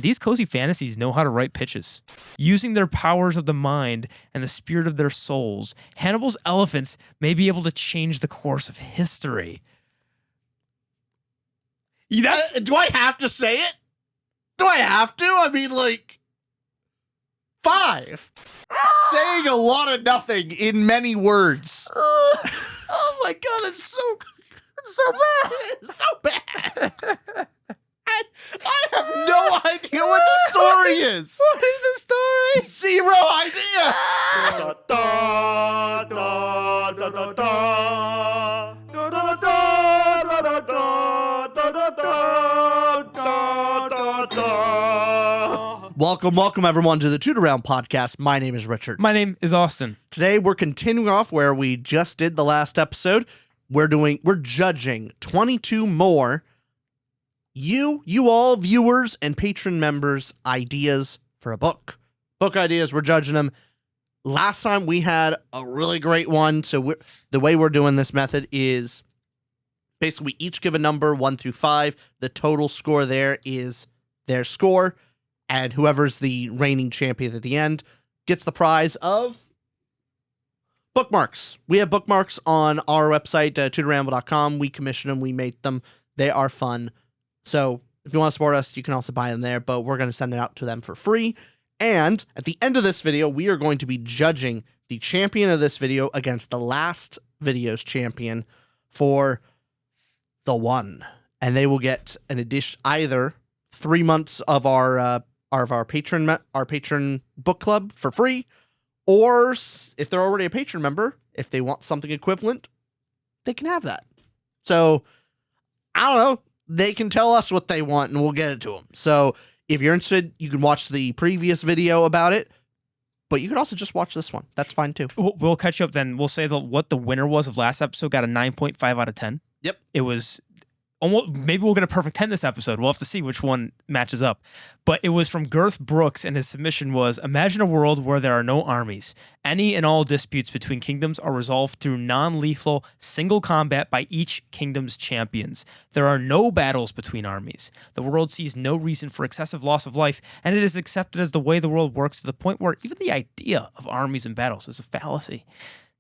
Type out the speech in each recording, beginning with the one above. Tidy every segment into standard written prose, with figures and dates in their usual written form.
These cozy fantasies know how to write pitches. Using their powers of the mind and the spirit of their souls, Hannibal's elephants may be able to change the course of history. Do I have to say it? Do I have to? I mean, like, 5. Saying a lot of nothing in many words. Oh my god, it's so bad. It's so bad. I have no idea what the story is. What is the story? 0 idea. Welcome everyone to the Toot Around podcast. My name is Richard. My name is Austin. Today we're continuing off where we just did the last episode. We're judging 22 more you all viewers and patron members ideas for a book. Book ideas, we're judging them. Last time we had a really great one. So the way we're doing this method is basically we each give a number 1 through 5. The total score there is their score. And whoever's the reigning champion at the end gets the prize of bookmarks. We have bookmarks on our website, tutorramble.com. We commission them. We make them. They are fun. So if you want to support us, you can also buy them there, but we're going to send it out to them for free. And at the end of this video, we are going to be judging the champion of this video against the last video's champion for the one. And they will get an addition, either 3 months of our patron book club for free, or if they're already a patron member, if they want something equivalent, they can have that. So I don't know. They can tell us what they want and we'll get it to them. So if you're interested, you can watch the previous video about it, but you can also just watch this one. That's fine too. We'll catch you up then. We'll say what the winner was of last episode got a 9.5 out of 10. Yep. It was almost, maybe we'll get a perfect 10 this episode. We'll have to see which one matches up. But it was from Girth Brooks, and his submission was, imagine a world where there are no armies. Any and all disputes between kingdoms are resolved through non-lethal single combat by each kingdom's champions. There are no battles between armies. The world sees no reason for excessive loss of life, and it is accepted as the way the world works to the point where even the idea of armies and battles is a fallacy.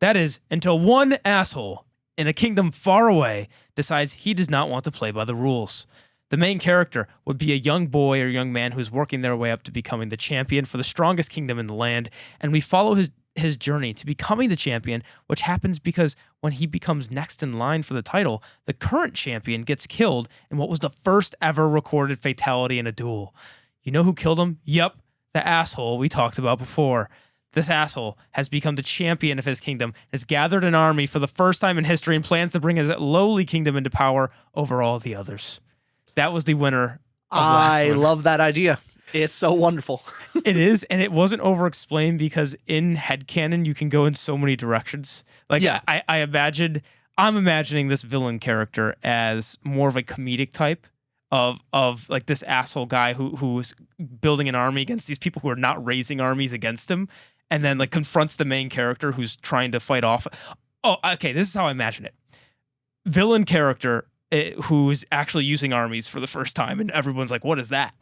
That is, until one asshole in a kingdom far away decides he does not want to play by the rules. The main character would be a young boy or young man who's working their way up to becoming the champion for the strongest kingdom in the land, and we follow his journey to becoming the champion, which happens because when he becomes next in line for the title, the current champion gets killed in what was the first ever recorded fatality in a duel. You know who killed him? Yep, the asshole we talked about before. This asshole has become the champion of his kingdom, has gathered an army for the first time in history, and plans to bring his lowly kingdom into power over all the others. That was the winner of last one. I love that idea. It's so wonderful. It is, and it wasn't over-explained because in headcanon, you can go in so many directions. Like, yeah. I'm imagining this villain character as more of a comedic type of like this asshole guy who's building an army against these people who are not raising armies against him, and then like confronts the main character who's trying to fight off. Oh, okay, this is how I imagine it. Villain character who's actually using armies for the first time, and everyone's like, what is that?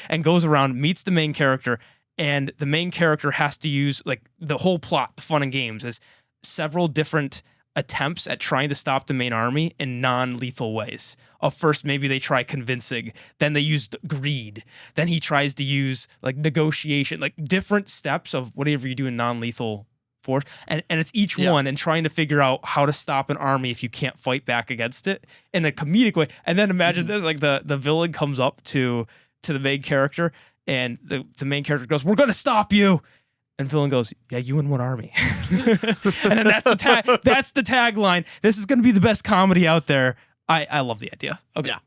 And goes around, meets the main character, and the main character has to use, like, the whole plot, the fun and games, is several different attempts at trying to stop the main army in non-lethal ways. First, maybe they try convincing, then they used greed, then he tries to use like negotiation, like different steps of whatever you do in non-lethal force, and it's each one and trying to figure out how to stop an army if you can't fight back against it in a comedic way. And then imagine this, like the villain comes up to the main character, and the main character goes, "We're gonna stop you." And villain goes, "Yeah, you and one army." And then that's the tagline. This is going to be the best comedy out there. I love the idea. Okay. Yeah.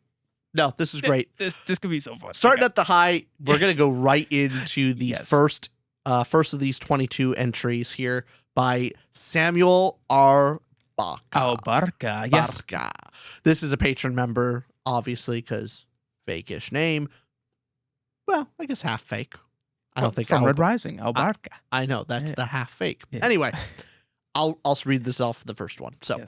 No, this is great. This could be so fun. Starting at the high, we're going to go right into the first of these 22 entries here by Samuel R. Barca. Yes. Barca. This is a patron member, obviously, because fake-ish name. Well, I guess half fake. I don't think from Red Rising, Albarca. I know that's the half fake. Yeah. Anyway, I'll read this off the first one. So,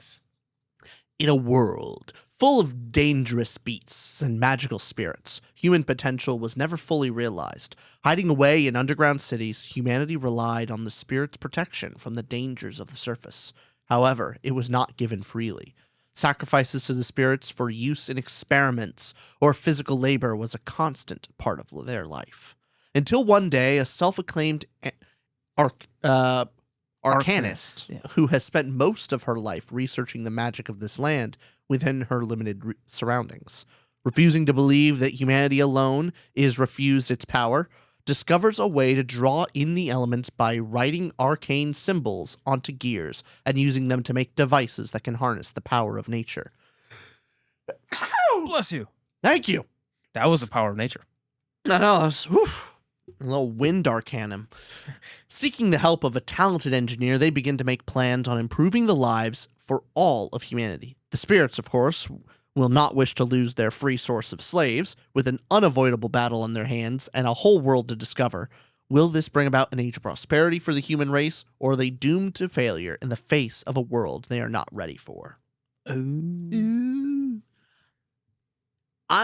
in a world Full of dangerous beasts and magical spirits, human potential was never fully realized. Hiding away in underground cities, humanity relied on the spirit's protection from the dangers of the surface. However, it was not given freely. Sacrifices to the spirits for use in experiments or physical labor was a constant part of their life. Until one day, a self-acclaimed arcanist who has spent most of her life researching the magic of this land within her limited surroundings, refusing to believe that humanity alone is refused its power, discovers a way to draw in the elements by writing arcane symbols onto gears and using them to make devices that can harness the power of nature. Bless you. Thank you. That was the power of nature. I know. That was, a little wind arcanum. Seeking the help of a talented engineer, they begin to make plans on improving the lives for all of humanity. The spirits, of course, will not wish to lose their free source of slaves. With an unavoidable battle on their hands and a whole world to discover, will this bring about an age of prosperity for the human race, or are they doomed to failure in the face of a world they are not ready for? Ooh.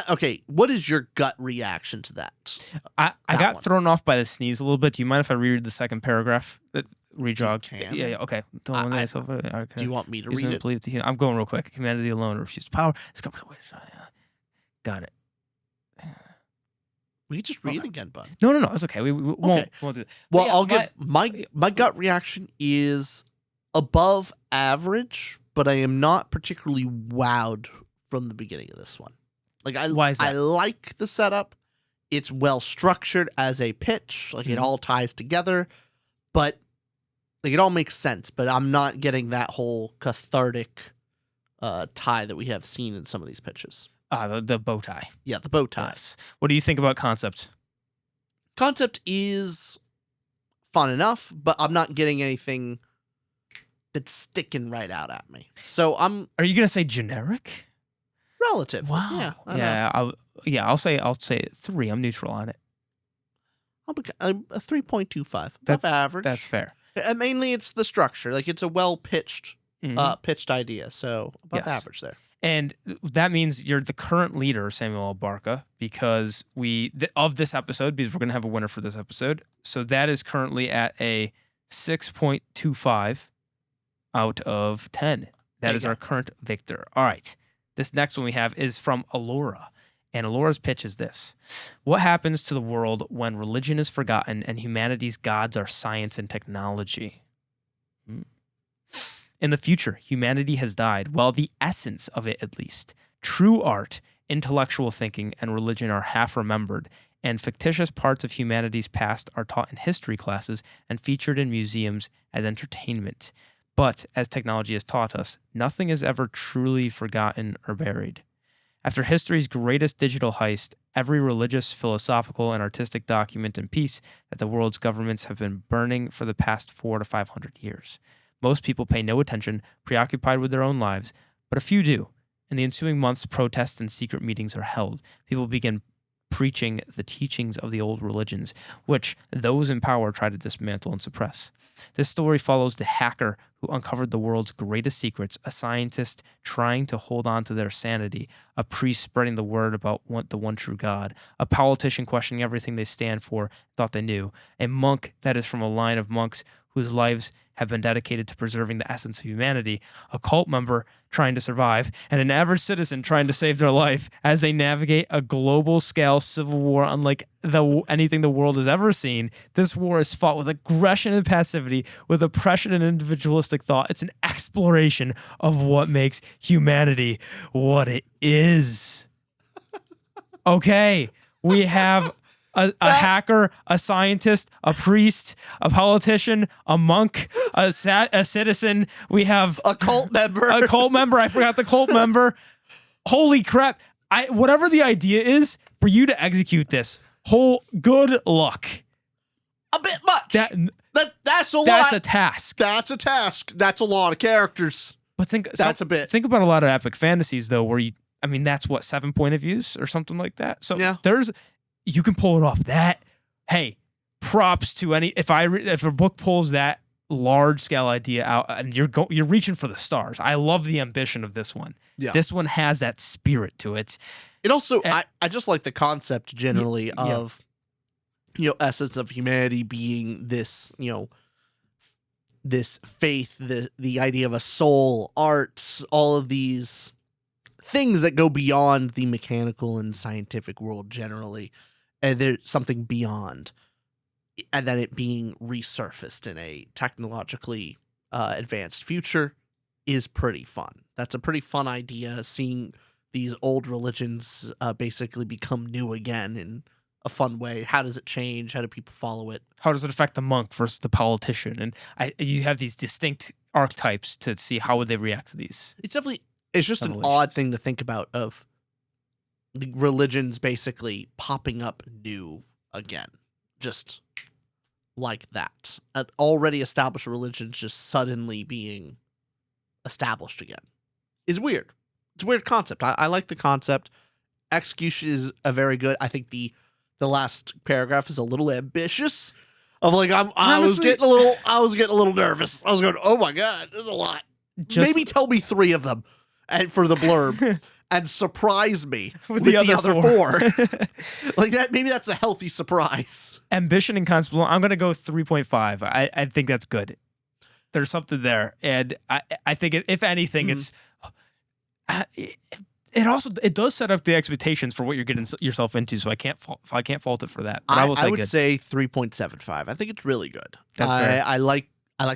Okay, what is your gut reaction to that? I got thrown off by the sneeze a little bit. Do you mind if I reread the second paragraph? Rejog. Yeah, okay. Do you want me to read it? I'm going real quick. Humanity alone refused power. Got it. We can just read it again, bud. No, it's okay. We won't do it. Well, I'll give my gut reaction is above average, but I am not particularly wowed from the beginning of this one. Like Why is that? I like the setup. It's well structured as a pitch. Like it all ties together, but like it all makes sense. But I'm not getting that whole cathartic tie that we have seen in some of these pitches. The bow tie. Yeah, the bow tie. Yes. What do you think about concept? Concept is fun enough, but I'm not getting anything that's sticking right out at me. So Are you gonna say generic? Relative. Wow. I'll say 3. I'm neutral on it. A 3.25. Above average. That's fair. Mainly, it's the structure. Like it's a well pitched, pitched idea. So above average there. And that means you're the current leader, Samuel Barca, because of this episode, because we're gonna have a winner for this episode. So that is currently at a 6.25 out of 10. That is our current victor. All right. This next one we have is from Alora. And Alora's pitch is this. What happens to the world when religion is forgotten and humanity's gods are science and technology? In the future, humanity has died. Well, the essence of it at least. True art, intellectual thinking, and religion are half remembered, and fictitious parts of humanity's past are taught in history classes and featured in museums as entertainment. But, as technology has taught us, nothing is ever truly forgotten or buried. After history's greatest digital heist, every religious, philosophical, and artistic document and piece that the world's governments have been burning for the past 400 to 500 years. Most people pay no attention, preoccupied with their own lives, but a few do. In the ensuing months, protests and secret meetings are held. People begin preaching the teachings of the old religions, which those in power try to dismantle and suppress. This story follows the hacker who uncovered the world's greatest secrets, a scientist trying to hold on to their sanity, a priest spreading the word about the one true God, a politician questioning everything they stand for, thought they knew, a monk that is from a line of monks whose lives have been dedicated to preserving the essence of humanity, a cult member trying to survive, and an average citizen trying to save their life as they navigate a global-scale civil war unlike anything the world has ever seen. This war is fought with aggression and passivity, with oppression and individualistic thought. It's an exploration of what makes humanity what it is. Okay, we have a hacker, a scientist, a priest, a politician, a monk, a citizen. We have a cult member. A cult member. I forgot the cult member. Holy crap. Whatever the idea is, for you to execute this, good luck. A bit much. That's a lot. That's a task. That's a task. That's a lot of characters. But think about a lot of epic fantasies, though, where that's what, 7 point of views or something like that. So yeah. You can pull it off. That, hey, props to if a book pulls that large scale idea out, and you're reaching for the stars. I love the ambition of this one. Yeah. This one has that spirit to it. It also, I just like the concept generally yeah. of, essence of humanity being this, this faith, the idea of a soul, art, all of these things that go beyond the mechanical and scientific world generally, and there's something beyond, and then it being resurfaced in a technologically advanced future is pretty fun. That's a pretty fun idea, seeing these old religions basically become new again in a fun way. How does it change? How do people follow it? How does it affect the monk versus the politician? And you have these distinct archetypes to see how would they react to these. It's just an odd thing to think about, of the religions basically popping up new again, just like that. An already established religions just suddenly being established again is weird. It's a weird concept. I like the concept. Execution is a very good. I think the last paragraph is a little ambitious. Of like, I was getting a little nervous. I was going, oh my god, there's a lot. Maybe tell me 3 of them, and for the blurb, and surprise me with the other 4. Like that. Maybe that's a healthy surprise. Ambition and concept. I'm gonna go 3.5. I think that's good. There's something there, and I think if anything, it's. It does set up the expectations for what you're getting yourself into, so I can't fault it for that. But I would say 3.75. I think it's really good. That's fair. I like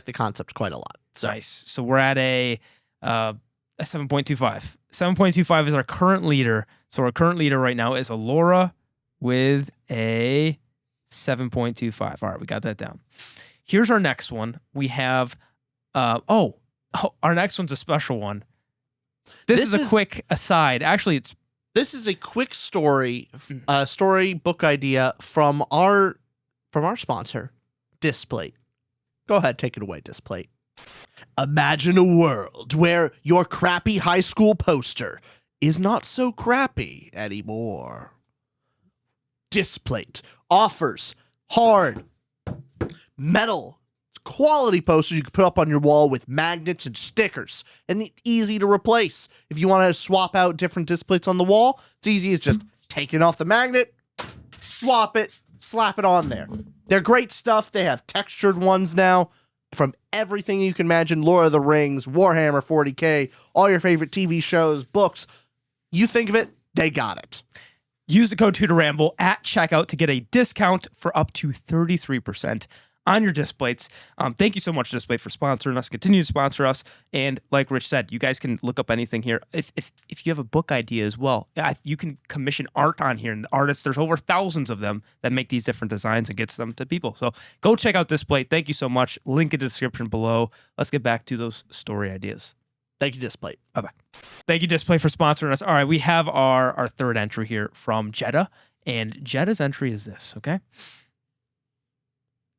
the concept quite a lot. So. Nice. So we're at a 7.25. 7.25 is our current leader. So our current leader right now is Alora with a 7.25. All right, we got that down. Here's our next one. We have our next one's a special one. This is a quick aside. Actually, this is a quick story book idea from our sponsor, Displate. Go ahead, take it away, Displate. Imagine a world where your crappy high school poster is not so crappy anymore. Displate offers hard metal quality posters you can put up on your wall with magnets and stickers, and easy to replace. If you want to swap out different displays on the wall, it's easy as just taking off the magnet, swap it, slap it on there. They're great stuff. They have textured ones now from everything you can imagine: Lord of the Rings, Warhammer 40K, all your favorite TV shows, books. You think of it, they got it. Use the code Ramble at checkout to get a discount for up to 33% on your Displates. Thank you so much, Displate, for sponsoring us. Continue to sponsor us. And like Rich said, you guys can look up anything here. If you have a book idea as well, you can commission art on here. And the artists, there's over thousands of them that make these different designs and gets them to people. So go check out Displate. Thank you so much. Link in the description below. Let's get back to those story ideas. Thank you, Displate. Bye-bye. Thank you, Displate, for sponsoring us. All right, we have our third entry here from Jeddah. And Jeddah's entry is this, okay?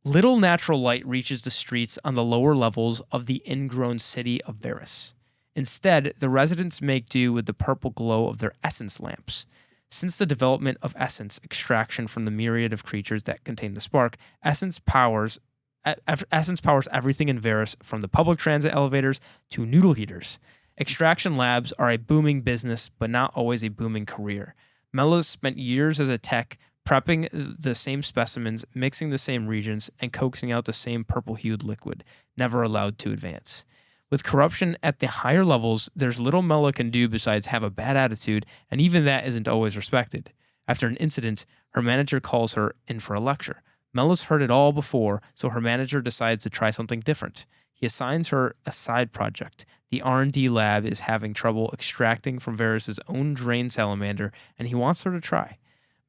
Little natural light reaches the streets on the lower levels of the ingrown city of Varus. Instead, the residents make do with the purple glow of their essence lamps. Since the development of essence extraction from the myriad of creatures that contain the spark, essence powers everything in Varus, from the public transit elevators to noodle heaters. Extraction labs are a booming business, but not always a booming career. Mella's spent years as a tech, prepping the same specimens, mixing the same reagents, and coaxing out the same purple-hued liquid, never allowed to advance. With corruption at the higher levels, there's little Mella can do besides have a bad attitude, and even that isn't always respected. After an incident, her manager calls her in for a lecture. Mella's heard it all before, so her manager decides to try something different. He assigns her a side project. The R&D lab is having trouble extracting from Varus's own drain salamander, and he wants her to try.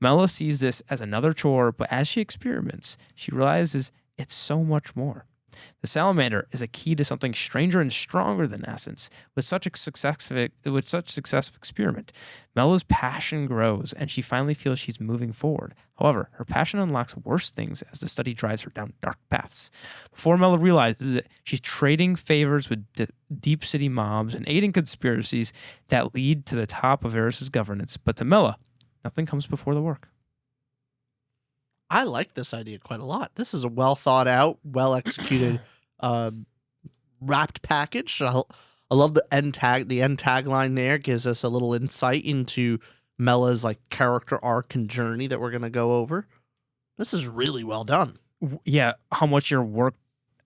Mella sees this as another chore, but as she experiments, she realizes it's so much more. The salamander is a key to something stranger and stronger than essence. With such successful experiment, Mella's passion grows, and she finally feels she's moving forward. However, her passion unlocks worse things as the study drives her down dark paths. Before Mella realizes it, she's trading favors with deep city mobs and aiding conspiracies that lead to the top of Varus's governance. But to Mella, nothing comes before the work. I like this idea quite a lot. This is a well thought out, well executed wrapped package. I love the end tagline there gives us a little insight into Mella's like character arc and journey that we're gonna go over. This is really well done. Yeah, how much your work,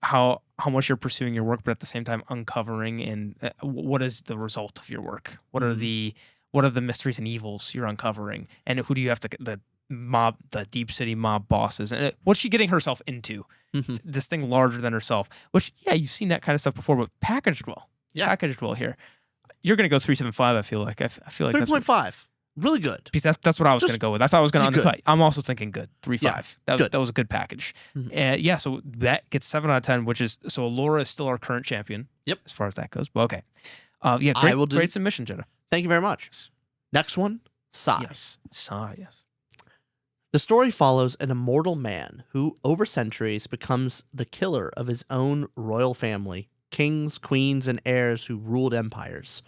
how much you're pursuing your work, but at the same time uncovering and what is the result of your work? What are the mysteries and evils you're uncovering, and who do you have to the deep city mob bosses, and what's she getting herself into? This thing larger than herself. Which you've seen that kind of stuff before, but packaged well. Yeah, packaged well here. You're gonna go 3.75. I feel like. I feel like 3.5. Really good. Because that's what I was going to go with. I thought I was going to undercut. I'm also thinking good. 3.5. Yeah, that was a good package. So that gets 7 out of 10, which is so Laura is still our current champion. Yep. As far as that goes. Well, okay. Great submission, Jenna. Thank you very much. Yes. Next one, Sai. Yes. Sai, yes. The story follows an immortal man who, over centuries, becomes the killer of his own royal family, kings, queens, and heirs who ruled empires.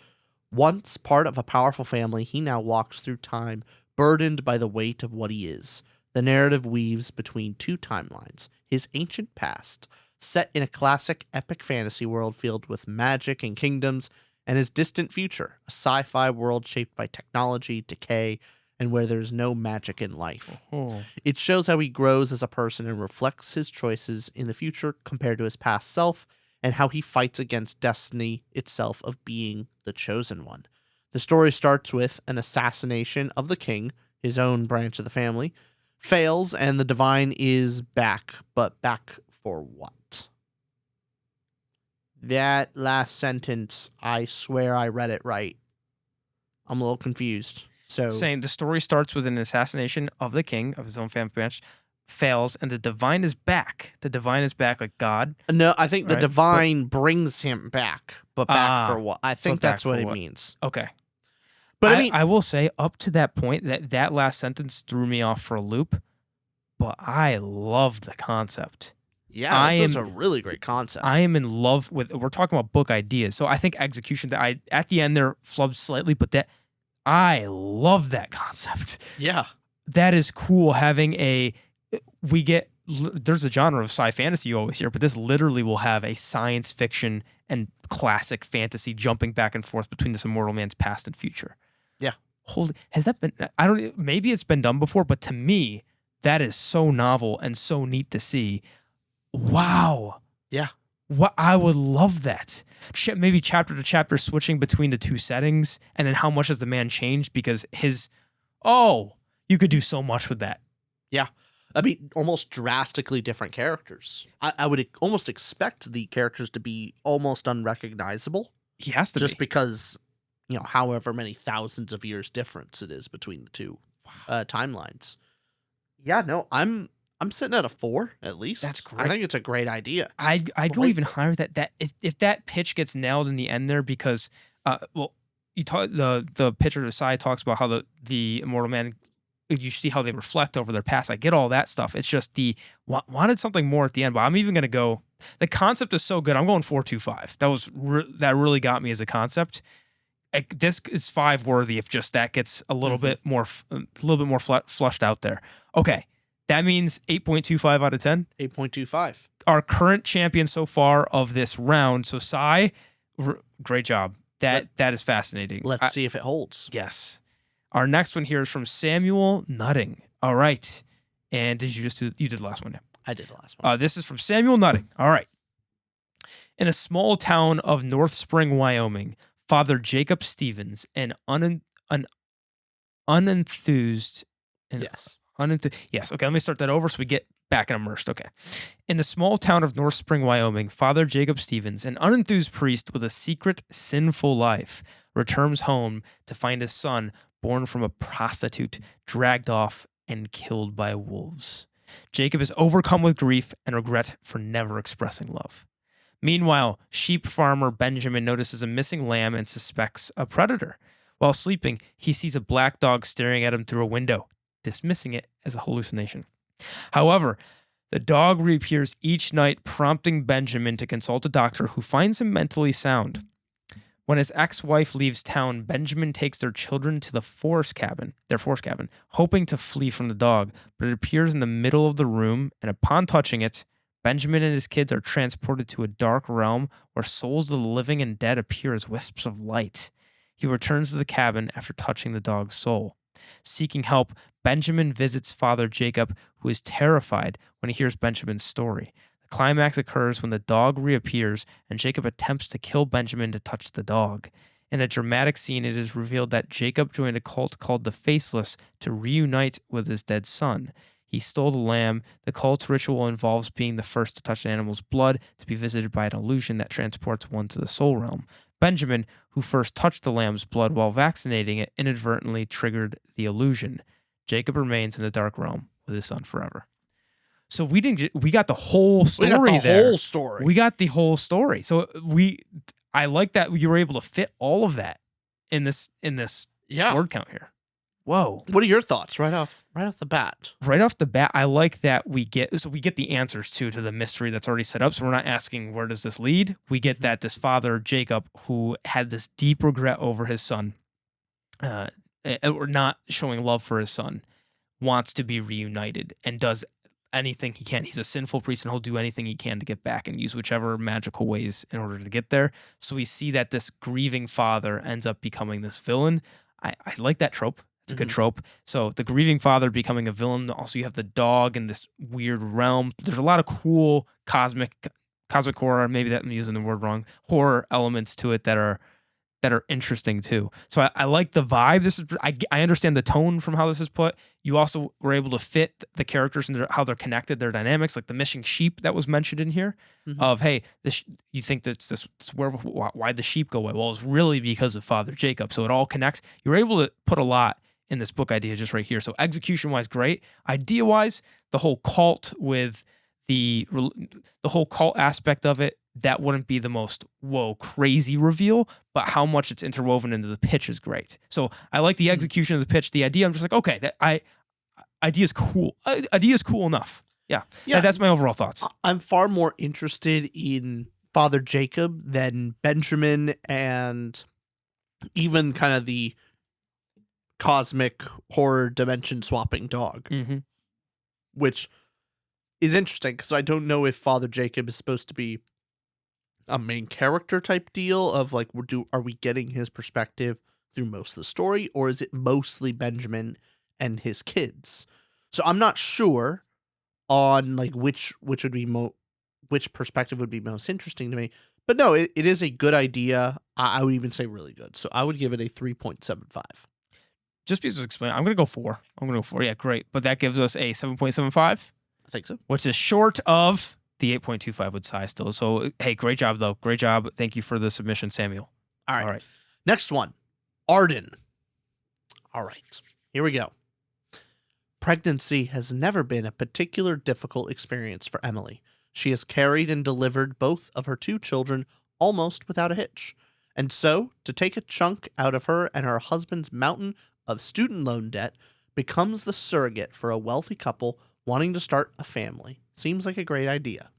Once part of a powerful family, he now walks through time, burdened by the weight of what he is. The narrative weaves between two timelines, his ancient past, set in a classic epic fantasy world filled with magic and kingdoms, and his distant future, a sci-fi world shaped by technology, decay, and where there's no magic in life. It shows how he grows as a person and reflects his choices in the future compared to his past self, and how he fights against destiny itself of being the chosen one. The story starts with an assassination of the king, his own branch of the family, fails, and the divine is back. But back for what? That last sentence, I swear I read it right. I'm a little confused. So saying the story starts with an assassination of the king of his own family branch, fails, and the divine is back. The divine is back, like God. No, I think the divine brings him back, but back for what? I think that's what it means. Okay. But I mean, I will say up to that point, that last sentence threw me off for a loop, but I love the concept. Yeah, this is a really great concept. I am in love with, we're talking about book ideas, so I think execution, at the end there flubbed slightly, but I love that concept. Yeah. That is cool having there's a genre of sci fantasy you always hear, but this literally will have a science fiction and classic fantasy jumping back and forth between this immortal man's past and future. Yeah. Has that been, maybe it's been done before, but to me, that is so novel and so neat to see. Wow. Yeah. I would love that. Maybe chapter to chapter switching between the two settings, and then how much has the man changed because you could do so much with that. Yeah. I mean, almost drastically different characters. I would almost expect the characters to be almost unrecognizable. He has to just because, however many thousands of years difference it is between the two timelines. Yeah, no, I'm sitting at a 4 at least. That's great. I think it's a great idea. I go even higher. That if that pitch gets nailed in the end there, because you talk the pitcher to Sai talks about how the immortal man. You see how they reflect over their past. I get all that stuff. It's just wanted something more at the end. But I'm even going to go. The concept is so good. I'm going 4.25. That really got me as a concept. This is 5 worthy if just that gets a little bit more flushed out there. Okay, that means 8.25 out of 10. 8.25. Our current champion so far of this round. So Sai, great job. That is fascinating. Let's see if it holds. Yes. Our next one here is from Samuel Nutting. All right. And did you did the last one? Yeah. I did the last one. This is from Samuel Nutting. All right. In a small town of North Spring, Wyoming, Father Jacob Stevens, an unenthused. Yes. Yes. Okay, let me start that over so we get back and immersed. Okay. In the small town of North Spring, Wyoming, Father Jacob Stevens, an unenthused priest with a secret, sinful life, returns home to find his son born from a prostitute, dragged off and killed by wolves. Jacob is overcome with grief and regret for never expressing love. Meanwhile, sheep farmer Benjamin notices a missing lamb and suspects a predator. While sleeping, he sees a black dog staring at him through a window, dismissing it as a hallucination. However, the dog reappears each night, prompting Benjamin to consult a doctor who finds him mentally sound. When his ex-wife leaves town, Benjamin takes their children to their forest cabin, hoping to flee from the dog, but it appears in the middle of the room, and upon touching it, Benjamin and his kids are transported to a dark realm where souls of the living and dead appear as wisps of light. He returns to the cabin after touching the dog's soul. Seeking help, Benjamin visits Father Jacob, who is terrified when he hears Benjamin's story. The climax occurs when the dog reappears and Jacob attempts to kill Benjamin to touch the dog. In a dramatic scene, it is revealed that Jacob joined a cult called the Faceless to reunite with his dead son. He stole the lamb. The cult's ritual involves being the first to touch an animal's blood to be visited by an illusion that transports one to the soul realm. Benjamin, who first touched the lamb's blood while vaccinating it, inadvertently triggered the illusion. Jacob remains in the dark realm with his son forever. So we got the whole story there. We got the whole story. We got the whole story. So I like that you were able to fit all of that in this word count here. Whoa. What are your thoughts right off the bat? Right off the bat, I like that we get the answers to the mystery that's already set up. So we're not asking where does this lead? We get that this father, Jacob, who had this deep regret over his son, or not showing love for his son, wants to be reunited and does anything he can. He's a sinful priest and he'll do anything he can to get back and use whichever magical ways in order to get there. So we see that this grieving father ends up becoming this villain. I like that trope. It's a good trope. So the grieving father becoming a villain. Also, you have the dog in this weird realm. There's a lot of cool cosmic horror. Maybe that I'm using the word wrong. Horror elements to it that are interesting too. So I like the vibe. I understand the tone from how this is put. You also were able to fit the characters and how they're connected, their dynamics, like the missing sheep that was mentioned in here. Of hey, you think that's this why'd the sheep go away? Well, it's really because of Father Jacob. So it all connects. You were able to put a lot in this book idea just right here. So execution-wise, great. Idea-wise, the whole cult with the whole cult aspect of it, that wouldn't be the most crazy reveal, but how much it's interwoven into the pitch is great. So I like the execution of the pitch. The idea, I'm just like, okay, idea's cool. Idea's cool enough. Yeah. That's my overall thoughts. I'm far more interested in Father Jacob than Benjamin and even kind of the cosmic horror dimension swapping dog, which is interesting because I don't know if Father Jacob is supposed to be a main character type deal of like, are we getting his perspective through most of the story, or is it mostly Benjamin and his kids? So I'm not sure on like which would be which perspective would be most interesting to me. But no, it is a good idea. I would even say really good. So I would give it a 3.75. Just because of explain, I'm going to go 4. Yeah, great. But that gives us a 7.75. I think so. Which is short of the 8.25 with Sai still. So, hey, great job, though. Great job. Thank you for the submission, Samuel. All right. Next one, Arden. All right. Here we go. Pregnancy has never been a particular difficult experience for Emily. She has carried and delivered both of her 2 children almost without a hitch. And so, to take a chunk out of her and her husband's mountain of student loan debt becomes the surrogate for a wealthy couple wanting to start a family. Seems like a great idea.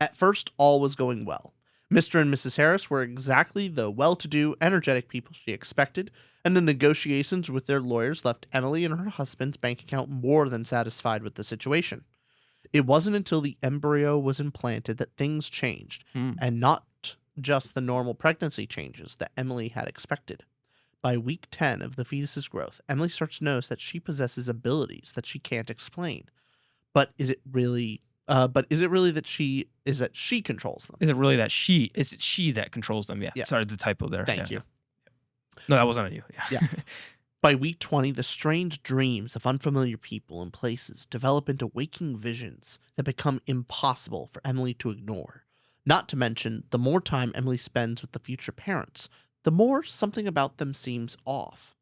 At first, all was going well. Mr. and Mrs. Harris were exactly the well-to-do, energetic people she expected, and the negotiations with their lawyers left Emily and her husband's bank account more than satisfied with the situation. It wasn't until the embryo was implanted that things changed, and not just the normal pregnancy changes that Emily had expected. By week 10 of the fetus's growth, Emily starts to notice that she possesses abilities that she can't explain. But is it really that she controls them? Is it she that controls them? Yeah. Sorry, the typo there. Thank you. No, that wasn't on you. Yeah. By week 20, the strange dreams of unfamiliar people and places develop into waking visions that become impossible for Emily to ignore. Not to mention, the more time Emily spends with the future parents, the more something about them seems off.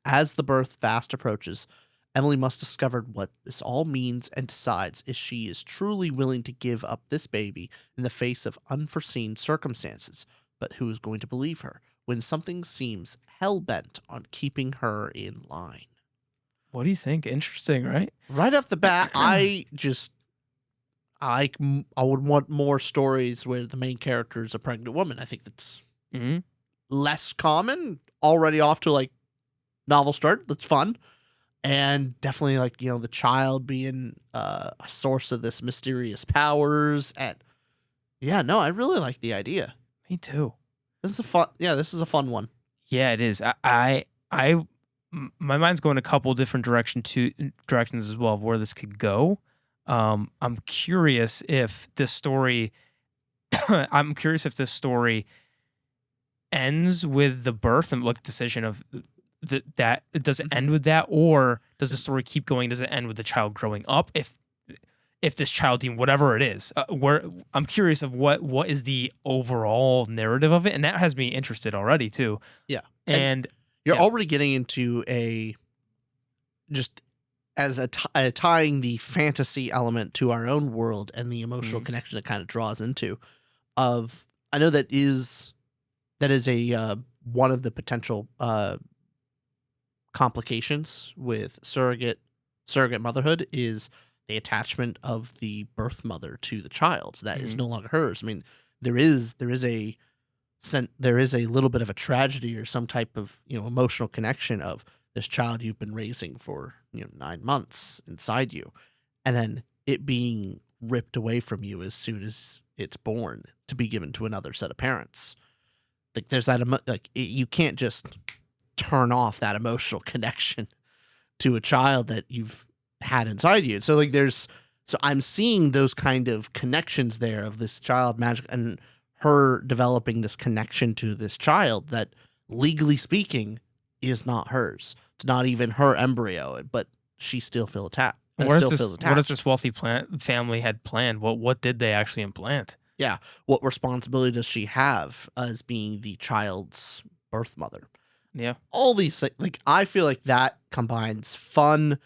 As the birth fast approaches, Emily must discover what this all means and decides if she is truly willing to give up this baby in the face of unforeseen circumstances. But who is going to believe her when something seems hell-bent on keeping her in line? What do you think? Interesting, right? Right off the bat, I would want more stories where the main character is a pregnant woman. I think that's less common. Already off to like novel start. That's fun. and definitely like the child being a source of this mysterious powers. And yeah, no, I really like the idea. Me too. This is a fun one. Yeah, it is. My mind's going a couple different directions as well of where this could go. I'm curious if this story. I'm curious if this story ends with the birth and like decision of that. Does it end with that, or does the story keep going? Does it end with the child growing up? If this child team, whatever it is, where I'm curious of what is the overall narrative of it, and that has me interested already too. Yeah, and you're already getting into tying the fantasy element to our own world and the emotional connection it kind of draws into. I know that is a one of the potential complications with surrogate motherhood is the attachment of the birth mother to the child that is no longer hers. I mean, there is a little bit of a tragedy or some type of emotional connection of this child you've been raising for 9 months inside you, and then it being ripped away from you as soon as it's born to be given to another set of parents. Like there's that you can't just turn off that emotional connection to a child that you've had inside you. So I'm seeing those kind of connections there of this child magic and her developing this connection to this child that legally speaking is not hers. It's not even her embryo, but she still feels attached. What does this wealthy family had planned? What did they actually implant? Yeah. What responsibility does she have as being the child's birth mother? Yeah. All these things, like I feel like that combines fun,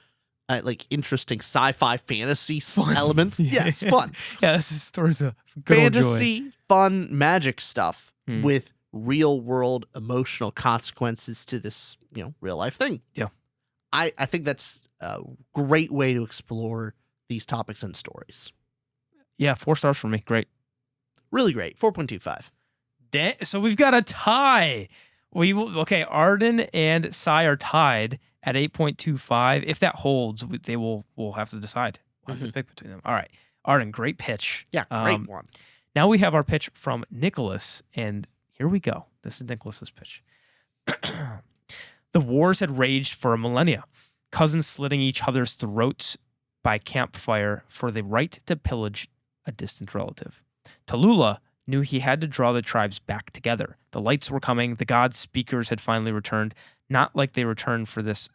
interesting sci-fi fantasy elements. Yes, fun. Yeah, this story's a good fantasy, old joy. Fun, magic stuff with real world emotional consequences to this, real life thing. Yeah. I think that's a great way to explore these topics and stories. Yeah, 4 stars for me. Great. Really great. 4.25. So we've got a tie. Arden and Sai are tied at 8.25. If that holds, we'll have to decide. We'll have to pick between them. All right. Arden, great pitch. Yeah, great one. Now we have our pitch from Nicholas, and here we go. This is Nicholas's pitch. The wars had raged for a millennia, cousins slitting each other's throats by campfire for the right to pillage a distant relative. Tallulah knew he had to draw the tribes back together. The lights were coming. The god's speakers had finally returned, not like they returned for his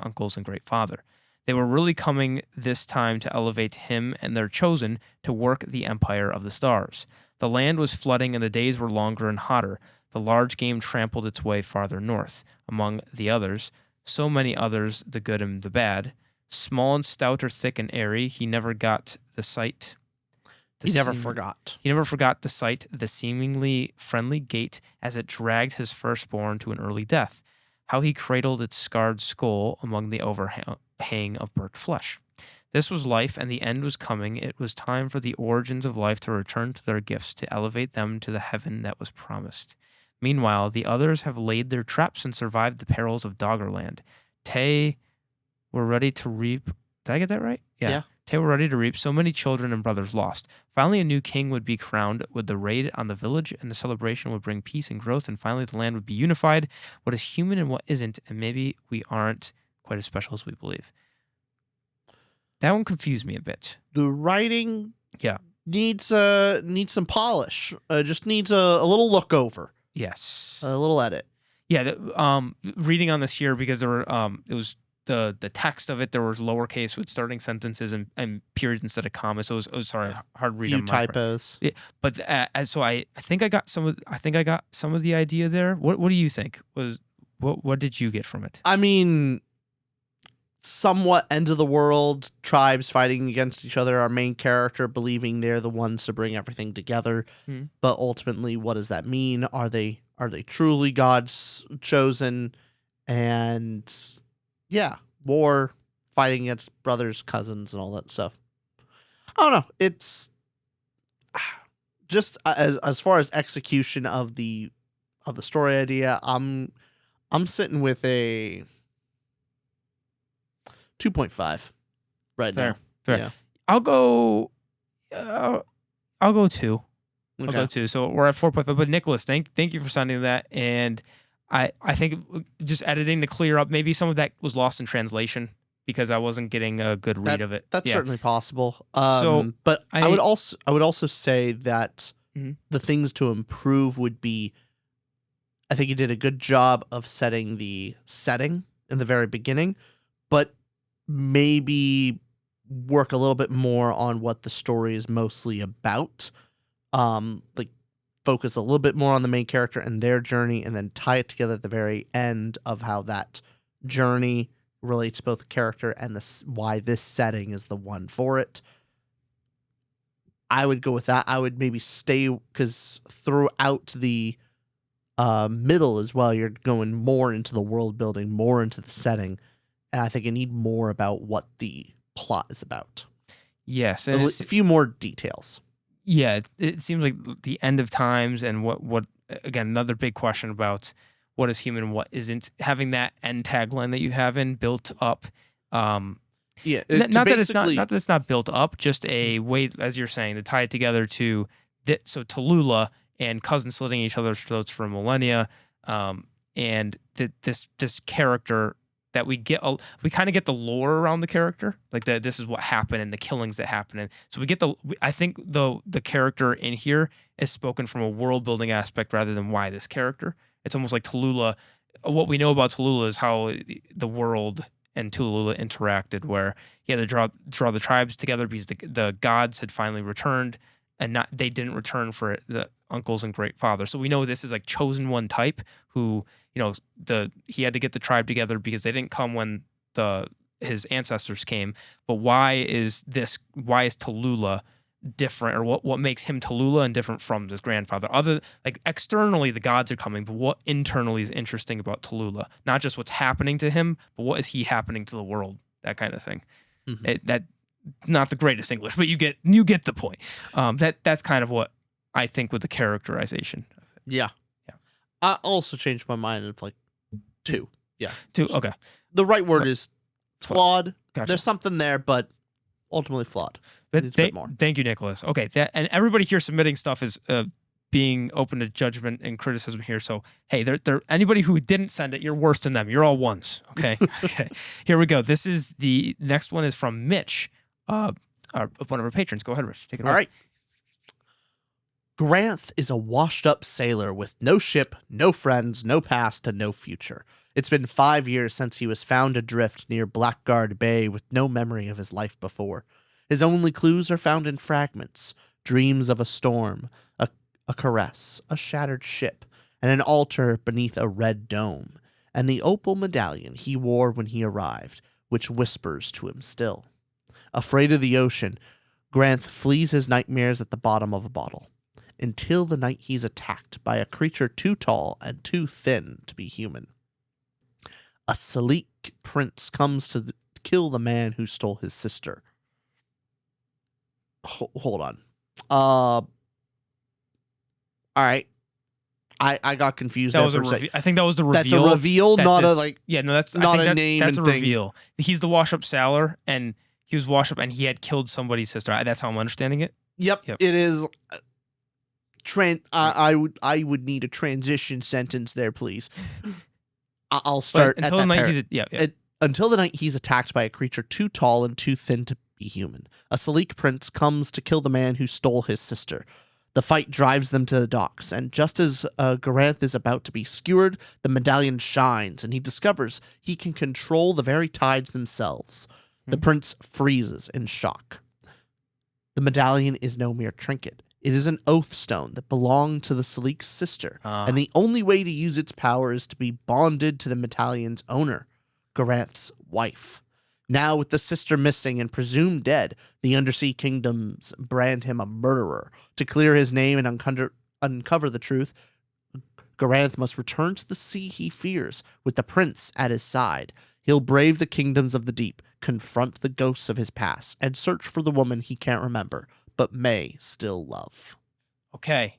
uncles and great father. They were really coming this time to elevate him and their chosen to work the empire of the stars. The land was flooding and the days were longer and hotter. The large game trampled its way farther north. Among the others, so many others, the good and the bad. Small and stout or thick and airy, he never got the sight. He never forgot the sight, the seemingly friendly gait as it dragged his firstborn to an early death. How he cradled its scarred skull among the overhang of burnt flesh. This was life, and the end was coming. It was time for the origins of life to return to their gifts, to elevate them to the heaven that was promised. Meanwhile, the others have laid their traps and survived the perils of Doggerland. Tay were ready to reap. Did I get that right? Yeah. Tay were ready to reap so many children and brothers lost. Finally, a new king would be crowned with the raid on the village, and the celebration would bring peace and growth, and finally the land would be unified, what is human and what isn't, and maybe we aren't quite as special as we believe. That one confused me a bit. The writing needs some polish. Just needs a little look over. Yes. A little edit. Yeah, reading on this here, because there were it was the text of it, there was lowercase with starting sentences and periods instead of commas. So it was hard reading. Few typos. Yeah, but I think I got some of the idea there. What do you think? What did you get from it? I mean, somewhat end of the world, tribes fighting against each other, our main character believing they're the ones to bring everything together. But ultimately, what does that mean? Are they truly God's chosen? And yeah, war, fighting against brothers, cousins, and all that stuff. I don't know. It's just as far as execution of the story idea, I'm sitting with a 2.5 right Fair. now. Fair. Yeah. I'll go 2. I'll Okay. go 2. So we're at 4.5. But Nicholas, thank you for sending that. And I think just editing to clear up, maybe some of that was lost in translation because I wasn't getting a good read of it. That's Yeah. certainly possible. So But I I- would also say that Mhm. the things to improve would be, I think you did a good job of setting the setting in the very beginning, but maybe work a little bit more on what the story is mostly about. Like focus a little bit more on the main character and their journey, and then tie it together at the very end of how that journey relates to both the character and why this setting is the one for it. I would go with that. I would maybe stay, because throughout the middle as well, you're going more into the world building, more into the setting, and I think you need more about what the plot is about. Yes. A And few more details. yeah, it seems like the end of times and what again, another big question about what is human, what isn't, having that end tagline that you have in built up. Yeah, Not that it's not built up, just a way, as you're saying, to tie it together to that. So Tallulah and Cousin slitting each other's throats for millennia, and this character that we kind of get the lore around the character, like this is what happened and the killings that happened, and so we get I think the character in here is spoken from a world building aspect rather than why this character. It's almost like Tallulah. What we know about Tallulah is how the world and Tallulah interacted, where he had to draw the tribes together because the gods had finally returned, and they didn't return for the uncles and great father. So we know this is like chosen one type who, he had to get the tribe together because they didn't come when his ancestors came. But why is Tallulah different, or what makes him Tallulah and different from his grandfather? Other, like, externally the gods are coming, but what internally is interesting about Tallulah? Not just what's happening to him, but what is he happening to the world? That kind of thing. Mm-hmm. That not the greatest English, but you get the point. That's kind of what I think with the characterization of it. Yeah. I also changed my mind of like 2. Yeah. 2. Okay. The right word is flawed. Gotcha. There's something there, but ultimately flawed. But thank you, Nicholas. Okay, and everybody here submitting stuff is being open to judgment and criticism here. So hey, anybody who didn't send it, you're worse than them. You're all ones. Okay. Okay. Here we go. This is the next one is from Mitch, one of our patrons. Go ahead, Rich. Take it away. All right. Granth is a washed-up sailor with no ship, no friends, no past, and no future. It's been 5 years since he was found adrift near Blackguard Bay with no memory of his life before. His only clues are found in fragments, dreams of a storm, a caress, a shattered ship, and an altar beneath a red dome, and the opal medallion he wore when he arrived, which whispers to him still. Afraid of the ocean, Granth flees his nightmares at the bottom of a bottle, until the night he's attacked by a creature too tall and too thin to be human. A sleek prince comes to kill the man who stole his sister. Hold on. All right. I got confused. That was I think that was the reveal. That's a reveal, not a like. Yeah, no, that's not I think a name. That's and a thing. reveal. He's the wash-up sailor, and he was washed up, and he had killed somebody's sister. That's how I'm understanding it. Yep. It is. I would need a transition sentence there, please. I'll start until at the that night. Until the night he's attacked by a creature too tall and too thin to be human. A sleek prince comes to kill the man who stole his sister. The fight drives them to the docks, and just as Granth is about to be skewered, the medallion shines, and he discovers he can control the very tides themselves. The prince freezes in shock. The medallion is no mere trinket. It is an oath stone that belonged to the Sleek's sister, and the only way to use its power is to be bonded to the medallion's owner, Granth's wife. Now, with the sister missing and presumed dead, the Undersea Kingdoms brand him a murderer. To clear his name and uncover the truth, Granth must return to the sea he fears, with the prince at his side. He'll brave the kingdoms of the deep, confront the ghosts of his past, and search for the woman he can't remember, but may still love. Okay.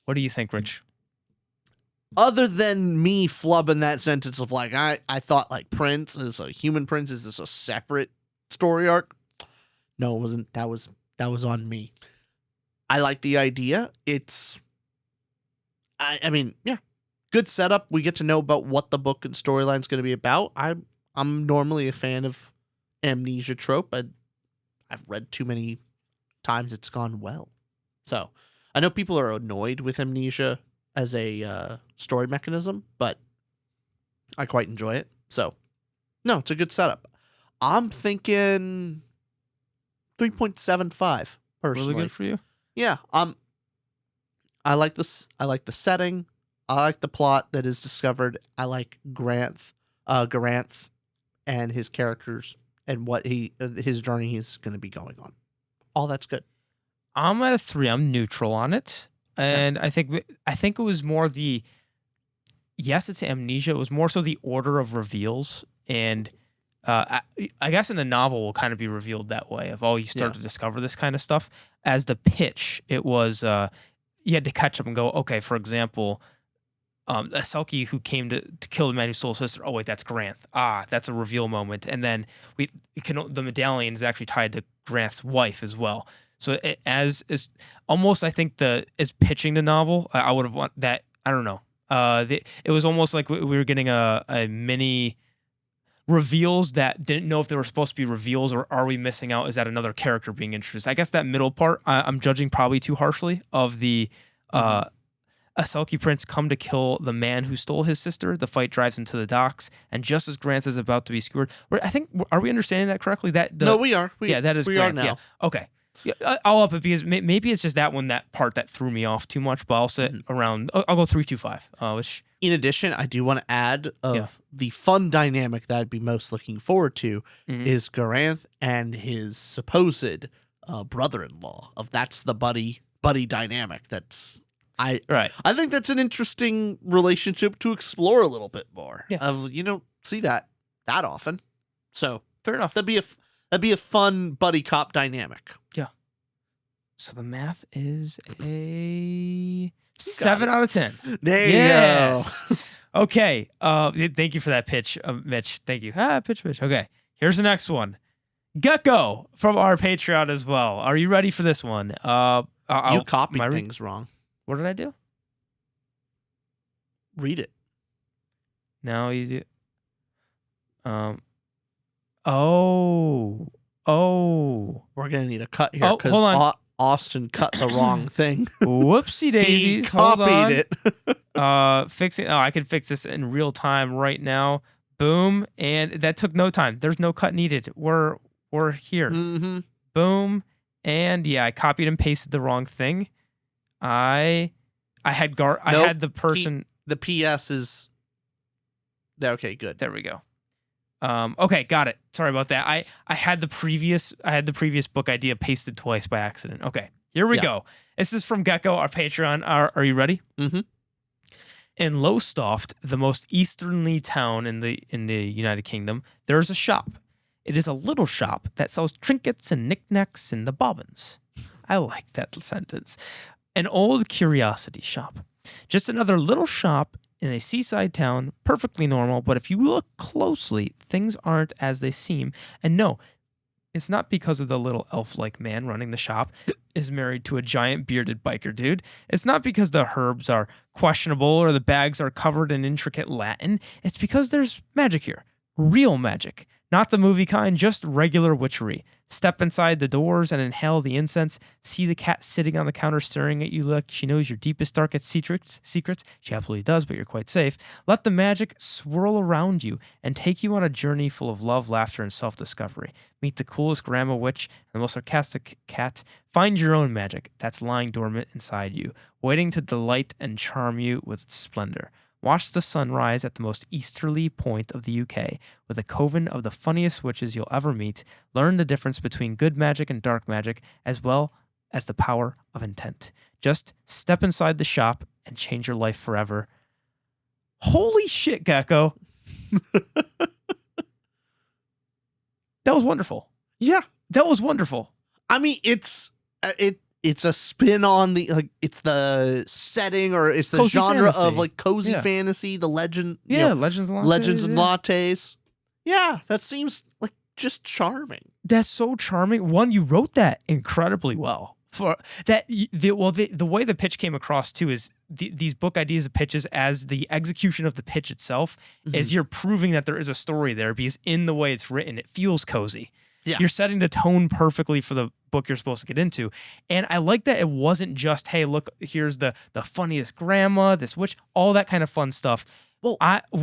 What do you think, Rich? other than me flubbing that sentence of like, I thought like Prince is a human prince. Is this a separate story arc? No, it wasn't. That was on me. I like the idea. I mean, yeah, good setup. We get to know about what the book and storyline is going to be about. I'm normally a fan of amnesia trope. I've read too many times it's gone well. So I know people are annoyed with amnesia as a story mechanism, but I quite enjoy it. So no, it's a good setup. I'm thinking 3.75 personally. Really good for you? Yeah. I like this. I like the setting. I like the plot that is discovered. I like Garanth and his characters and what his journey he's going to be going on. All that's good. I'm at a 3. I'm neutral on it, and I think it was more yes, it's amnesia. It was more so the order of reveals, and I guess in the novel will kind of be revealed that way of you start to discover this kind of stuff. As the pitch, it was you had to catch up and go, okay, for example, a Selkie who came to kill the man who stole his sister. Oh wait, that's Granth. That's a reveal moment. And then the medallion is actually tied to Granth's wife as well. So as almost, I think as pitching the novel, I would have want that. I don't know. It was almost like we were getting a mini reveals that didn't know if they were supposed to be reveals, or are we missing out? Is that another character being introduced? I guess that middle part, I'm judging probably too harshly of the a Selkie prince come to kill the man who stole his sister. The fight drives him to the docks, and just as Granth is about to be skewered, are we understanding that correctly? No, we are. That is we Granth. are now. Yeah. Okay. Yeah, I'll up it because maybe it's just that part that threw me off too much. But I'll sit around. I'll go 3.25. Which, in addition, I do want to add the fun dynamic that I'd be most looking forward to is Garanth and his supposed brother-in-law. That's the buddy dynamic. I think that's an interesting relationship to explore a little bit more. Yeah. You don't see that often. So fair enough. That'd be a fun buddy cop dynamic. Yeah. So the math is a 7 out of 10. There you go. Okay. Thank you for that pitch, Mitch. Thank you. Pitch. Okay. Here's the next one. Gecko from our Patreon as well. Are you ready for this one? You copied things wrong. What did I do? Read it. No, you do. We're gonna need a cut here because Austin cut the wrong thing. Whoopsie daisies. He copied it. Fixing. I can fix this in real time right now. Boom, and that took no time. There's no cut needed. We're here. Mm-hmm. Boom, and I copied and pasted the wrong thing. I had the person. The PS is. Okay, good. There we go. Okay, got it. Sorry about that. I had the previous book idea pasted twice by accident. Okay, here we go. This is from Gecko, our Patreon. Are you ready? Mm-hmm. In Lowestoft, the most easternly town in the United Kingdom, there's a shop. It is a little shop that sells trinkets and knickknacks and the bobbins. I like that sentence. An old curiosity shop. Just another little shop in a seaside town, perfectly normal, but if you look closely, things aren't as they seem. And no, it's not because of the little elf-like man running the shop is married to a giant bearded biker dude. It's not because the herbs are questionable or the bags are covered in intricate Latin. It's because there's magic here. Real magic. Not the movie kind, just regular witchery. Step inside the doors and inhale the incense. See the cat sitting on the counter staring at you like she knows your deepest, darkest secrets. She absolutely does, but you're quite safe. Let the magic swirl around you and take you on a journey full of love, laughter, and self-discovery. Meet the coolest grandma witch and the most sarcastic cat. Find your own magic that's lying dormant inside you, waiting to delight and charm you with its splendor. Watch the sunrise at the most easterly point of the UK with a coven of the funniest witches you'll ever meet. Learn the difference between good magic and dark magic, as well as the power of intent. Just step inside the shop and change your life forever. Holy shit, Gecko. That was wonderful. Yeah. That was wonderful. I mean, it's it's a spin on it's the setting, or it's the Cozy genre fantasy. of like cozy Yeah. fantasy, the legend, Legends and lattes. legends and lattes. Yeah, that seems like just charming. That's so charming. One, you wrote that incredibly well. For that, the way the pitch came across too is these book ideas, the pitches, as the execution of the pitch itself is you're proving that there is a story there, because in the way it's written, it feels cozy. Yeah. You're setting the tone perfectly for the book you're supposed to get into. And I like that it wasn't just, hey, look, here's the funniest grandma, this witch, all that kind of fun stuff. Well,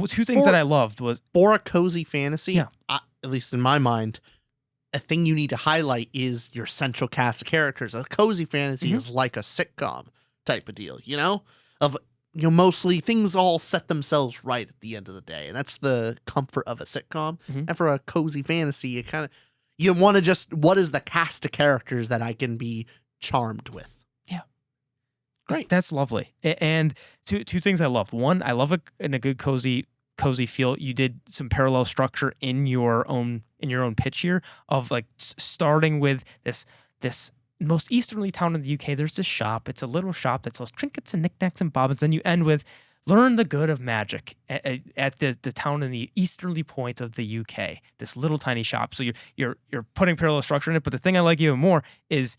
two things that I loved was, for a cozy fantasy, Yeah. at least in my mind, a thing you need to highlight is your central cast of characters. A cozy fantasy is like a sitcom type of deal, mostly things all set themselves right at the end of the day. And that's the comfort of a sitcom. And for a cozy fantasy, you want to just, what is the cast of characters that I can be charmed with? Yeah. Great. That's lovely. And two things I love. One, I love it in a good cozy feel. You did some parallel structure in your own pitch here of like starting with this most easterly town in the UK. There's this shop. It's a little shop that sells trinkets and knickknacks and bobbins. Then you end with learn the good of magic at the town in the easterly point of the UK. This little tiny shop. So you're putting parallel structure in it. But the thing I like even more is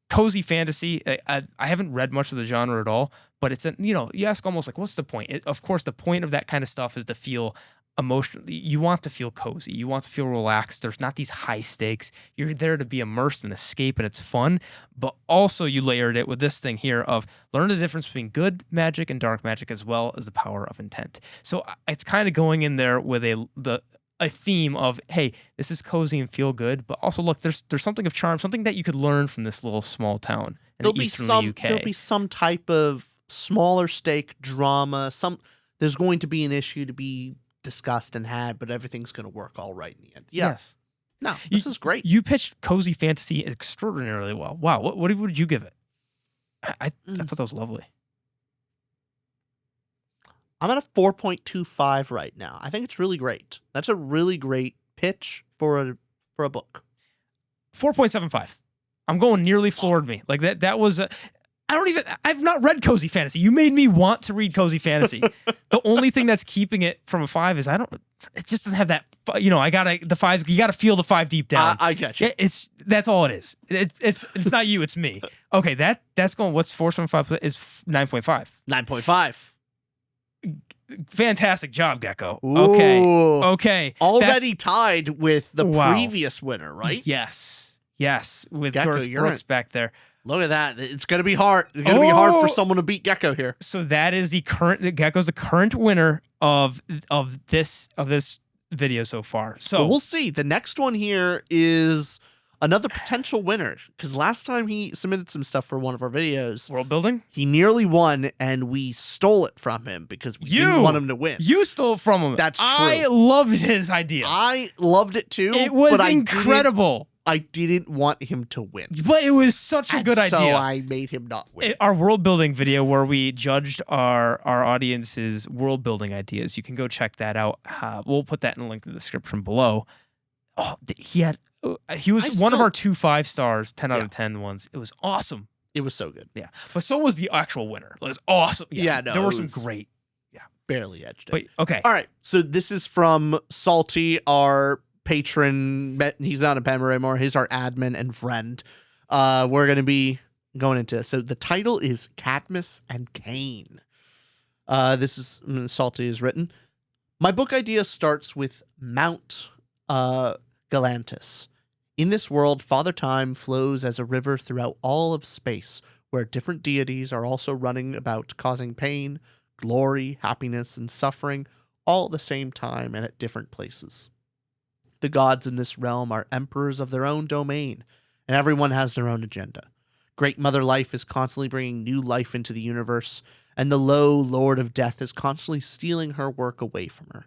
cozy fantasy. I haven't read much of the genre at all, but it's you ask almost like, what's the point? Of course, the point of that kind of stuff is to feel emotionally. You want to feel cozy. You want to feel relaxed. There's not these high stakes. You're there to be immersed and escape, and it's fun. But also, you layered it with this thing here of learn the difference between good magic and dark magic, as well as the power of intent. So it's kind of going in there with a theme of, hey, this is cozy and feel good, but also look, there's something of charm, something that you could learn from this little small town in the eastern UK. There'll be some type of smaller stake drama. There's going to be an issue to be discussed and had, but everything's going to work all right in the end. Yeah. Yes. No, this is great. You pitched cozy fantasy extraordinarily well. Wow. What did you give it? I thought that was lovely. I'm at a 4.25 right now. I think it's really great. That's a really great pitch for a book. 4.75. I'm going nearly floored me. Like that was I've not read cozy fantasy. You made me want to read cozy fantasy. The only thing that's keeping it from a 5 is it just doesn't have that, you gotta feel the 5 deep down. I get you. That's all it is. It's not you, it's me. Okay, that's going, what's 4.75 is 9.5. 9.5. Fantastic job, Gecko. Ooh. Okay. Already tied with the Wow. previous winner, right? Yes, with Gecko, Garth you're Brooks back there. Look at that. It's going to be hard. It's going to be hard for someone to beat Gecko here. So that is Gecko's the current winner of this video so far. So Well, we'll see. The next one here is another potential winner, because last time he submitted some stuff for one of our videos, world building. he nearly won, and we stole it from him because we didn't want him to win. You stole it from him. That's true. I loved his idea. I loved it too. It was but incredible. I didn't want him to win. But it was such a good So idea. I made him not win. Our world building video where we judged our audience's world building ideas. You can go check that out. We'll put that in the link in the description below. Oh, he was one of our 2 5-stars, 10 out of 10 ones. It was awesome. It was so good. Yeah. But so was the actual winner. It was awesome. Yeah, no, there were it some was great. Barely edged it. But okay. All right. So this is from Salty, our patron. He's not a member anymore. He's our admin and friend. We're going to be going into this. So the title is Cadmus and Cain. This is Salty is written. My book idea starts with Mount Galantis. In this world, Father Time flows as a river throughout all of space, where different deities are also running about, causing pain, glory, happiness, and suffering, all at the same time and at different places. The gods in this realm are emperors of their own domain, and everyone has their own agenda. Great Mother Life is constantly bringing new life into the universe, and the low Lord of Death is constantly stealing her work away from her.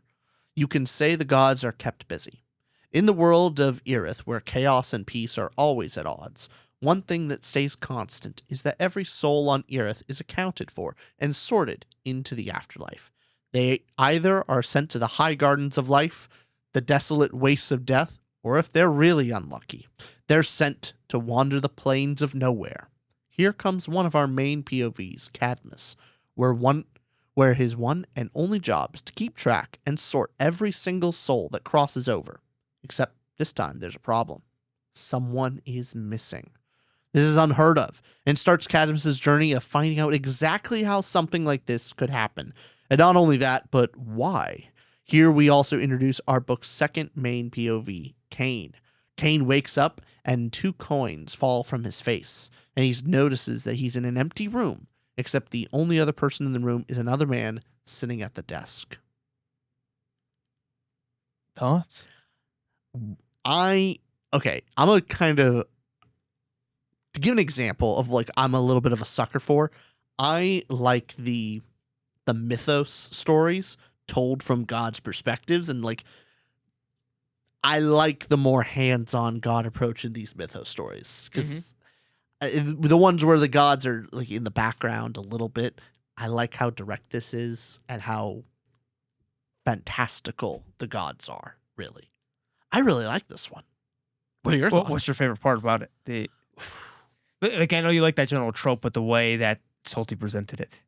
You can say the gods are kept busy. In the world of Irith, where chaos and peace are always at odds, one thing that stays constant is that every soul on Irith is accounted for and sorted into the afterlife. They either are sent to the high gardens of life, the desolate wastes of death, or if they're really unlucky, they're sent to wander the plains of nowhere. here comes one of our main POVs, Cadmus, where his one and only job is to keep track and sort every single soul that crosses over. Except this time there's a problem. Someone is missing. This is unheard of, and starts Cadmus's journey of finding out exactly how something like this could happen. And not only that, but why. Here we also introduce our book's second main POV, Cain. Cain wakes up and 2 coins fall from his face, and he notices that he's in an empty room, except the only other person in the room is another man sitting at the desk. Thoughts? I'm a kind of, to give an example of like I'm a little bit of a sucker for, I like the mythos stories told from God's perspectives, and like I like the more hands-on God approach in these mythos stories, because the ones where the gods are like in the background a little bit, I like how direct this is and how fantastical the gods are. Really, I really like this one. What are your thoughts? What's your favorite part about it? Like, I know you like that general trope, but the way that Salty presented it.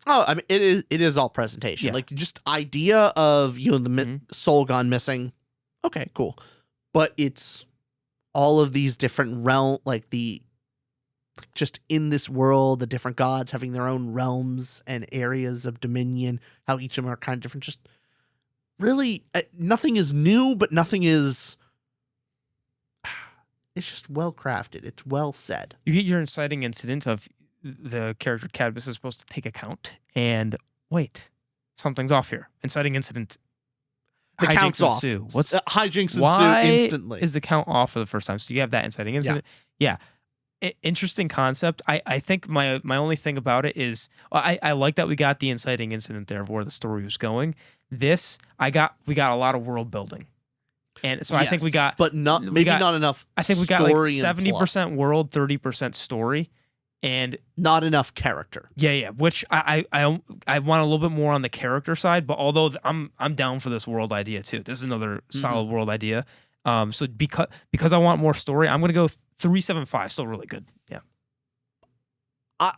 Oh, I mean, it is all presentation. Yeah. Like, just idea of, the soul gone missing. Okay, cool. But it's all of these different just in this world, the different gods having their own realms and areas of dominion, how each of them are kind of different. Just really, nothing is new, but nothing is... It's just well crafted. It's well said. You get your inciting incident of the character Cadmus is supposed to take account, and wait, something's off here. Inciting incident. The count's off. Ensue. Hijinks why ensue instantly. Is the count off for the first time? So you have that inciting incident. Yeah. Interesting concept. I think my only thing about it is I like that we got the inciting incident there of where the story was going. We got a lot of world building. And so I think we got, but not enough. I think we got like 70% world, 30% story, and not enough character. Yeah. Which I want a little bit more on the character side. But although I'm down for this world idea too. This is another solid world idea. So because I want more story, I'm gonna go 3.75. Still really good. Yeah.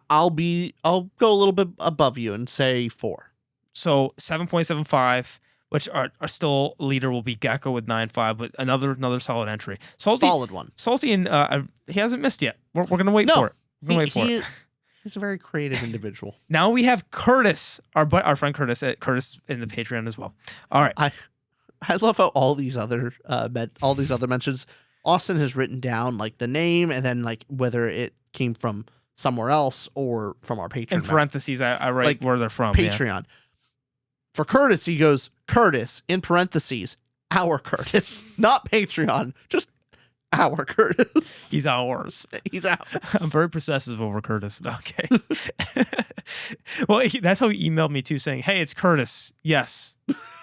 I'll go a little bit above you and say 4. So 7.75. Which are still leader will be Gecko with 9.5, but another solid entry. Solid one. Salty, and he hasn't missed yet. We're gonna wait for it. We're gonna wait for it. He's a very creative individual. Now we have Curtis, our friend Curtis in the Patreon as well. All right. I love how all these other mentions, Austin has written down like the name and then like whether it came from somewhere else or from our Patreon. In parentheses, I write like where they're from. Patreon. Yeah. For Curtis, he goes, Curtis, in parentheses, our Curtis. Not Patreon, just our Curtis. He's ours. He's ours. I'm very possessive over Curtis. Okay. Well, that's how he emailed me too, saying, hey, it's Curtis. Yes.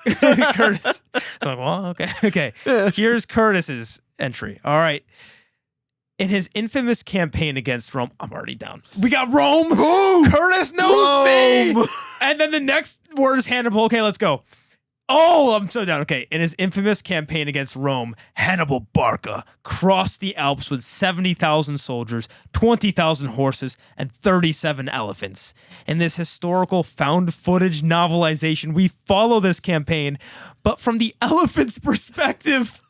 Curtis. So I'm like, well, okay. Okay. Here's Curtis's entry. All right. In his infamous campaign against Rome, I'm already down. We got Rome. Ooh, Curtis knows me. And then the next word is Hannibal. Okay, let's go. Oh, I'm so down. Okay. In his infamous campaign against Rome, Hannibal Barca crossed the Alps with 70,000 soldiers, 20,000 horses, and 37 elephants. In this historical found footage novelization, we follow this campaign, but from the elephants' perspective.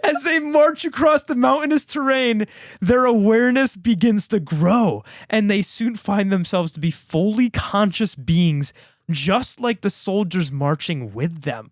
As they march across the mountainous terrain, their awareness begins to grow, and they soon find themselves to be fully conscious beings, just like the soldiers marching with them.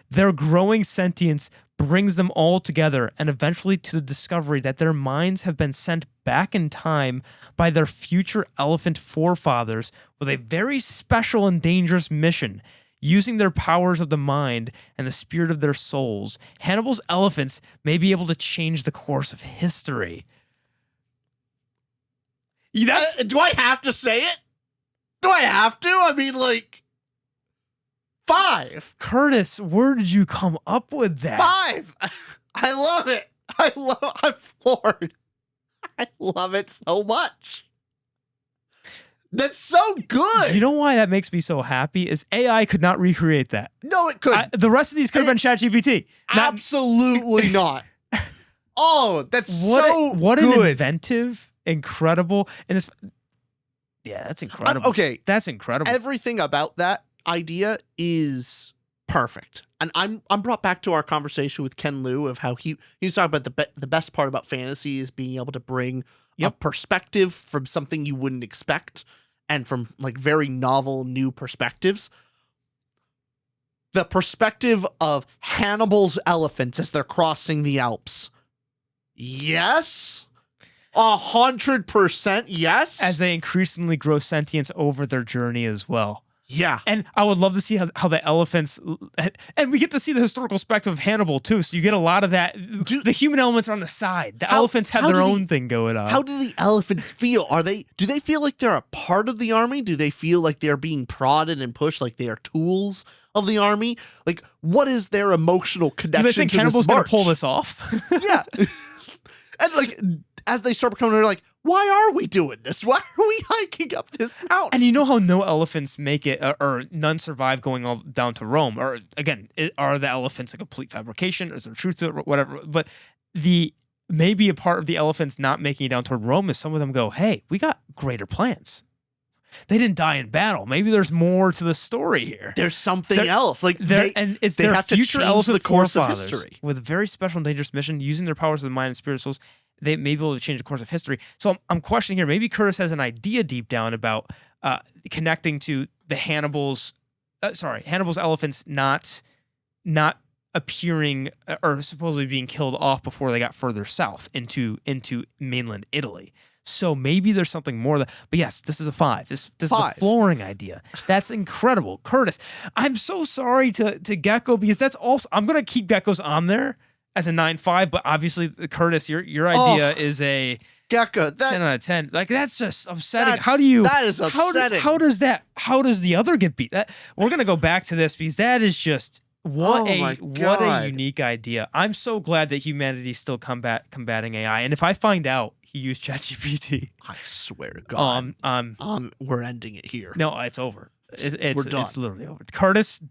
Their growing sentience brings them all together, and eventually to the discovery that their minds have been sent back in time by their future elephant forefathers with a very special and dangerous mission. Using their powers of the mind and the spirit of their souls, Hannibal's elephants may be able to change the course of history. Do I have to say it? Do I have to? I mean, like, 5. Curtis, where did you come up with that? 5. I love it. I'm floored. I love it so much. That's so good. You know why that makes me so happy is AI could not recreate that. No, it could. The rest of these could have been ChatGPT. Absolutely not. Oh, that's what so what good. An inventive incredible. And it's that's incredible. Okay, that's incredible. Everything about that idea is perfect. And I'm brought back to our conversation with Ken Liu of how he was talking about the best part about fantasy is being able to bring a perspective from something you wouldn't expect and from like very novel new perspectives. The perspective of Hannibal's elephants as they're crossing the Alps. Yes. 100% yes. As they increasingly grow sentience over their journey as well. Yeah. And I would love to see how the elephants, and we get to see the historical perspective of Hannibal too, so you get a lot of that. The human elements on the side. The elephants have their own thing going on. How do the elephants feel? Do they feel like they're a part of the army? Do they feel like they're being prodded and pushed like they are tools of the army? Like, what is their emotional connection to this march? Do they think Hannibal's going to pull this off? Yeah. And like, as they start becoming, they're like, why are we doing this? Why are we hiking up this mountain? And you know how no elephants make it, or none survive going all down to Rome? Or again, are the elephants a complete fabrication? Or is there truth to it? Whatever. But maybe a part of the elephants not making it down toward Rome is some of them go, hey, we got greater plans. They didn't die in battle. Maybe there's more to the story here. There's something else. Like and it's they their have future to elephant the course of forefathers history with a very special and dangerous mission, using their powers of the mind and spirit souls. They may be able to change the course of history. So I'm questioning here. Maybe Curtis has an idea deep down about connecting to the Hannibal's elephants not appearing or supposedly being killed off before they got further south into mainland Italy. So maybe there's something more that, but yes, this is a 5. This is a flooring idea. That's incredible. Curtis, I'm so sorry to Gecko, because that's also, I'm going to keep Geckos on there as a 9.5, but obviously Curtis, your idea is a Gecko, 10 out of 10. Like, that's just upsetting. That is upsetting. How does the other get beat? We're going to go back to this, because that is just, what a unique idea. I'm so glad that humanity's still combating AI. And if I find out he used ChatGPT, I swear to God, we're ending it here. No, it's over. We're done. It's literally over. Curtis,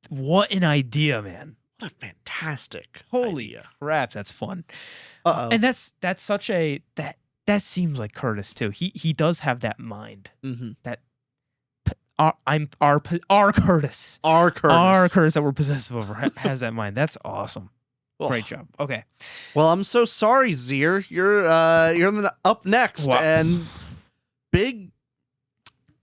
what an idea, man! What a fantastic idea. Crap, that's fun. Uh-oh. And that's such a that seems like Curtis too. He does have that mind. Mm-hmm. That our Curtis. Our Curtis that we're possessive over has that mind. That's awesome. Great job. Okay. Well, I'm so sorry, Zier. You're up next, and big.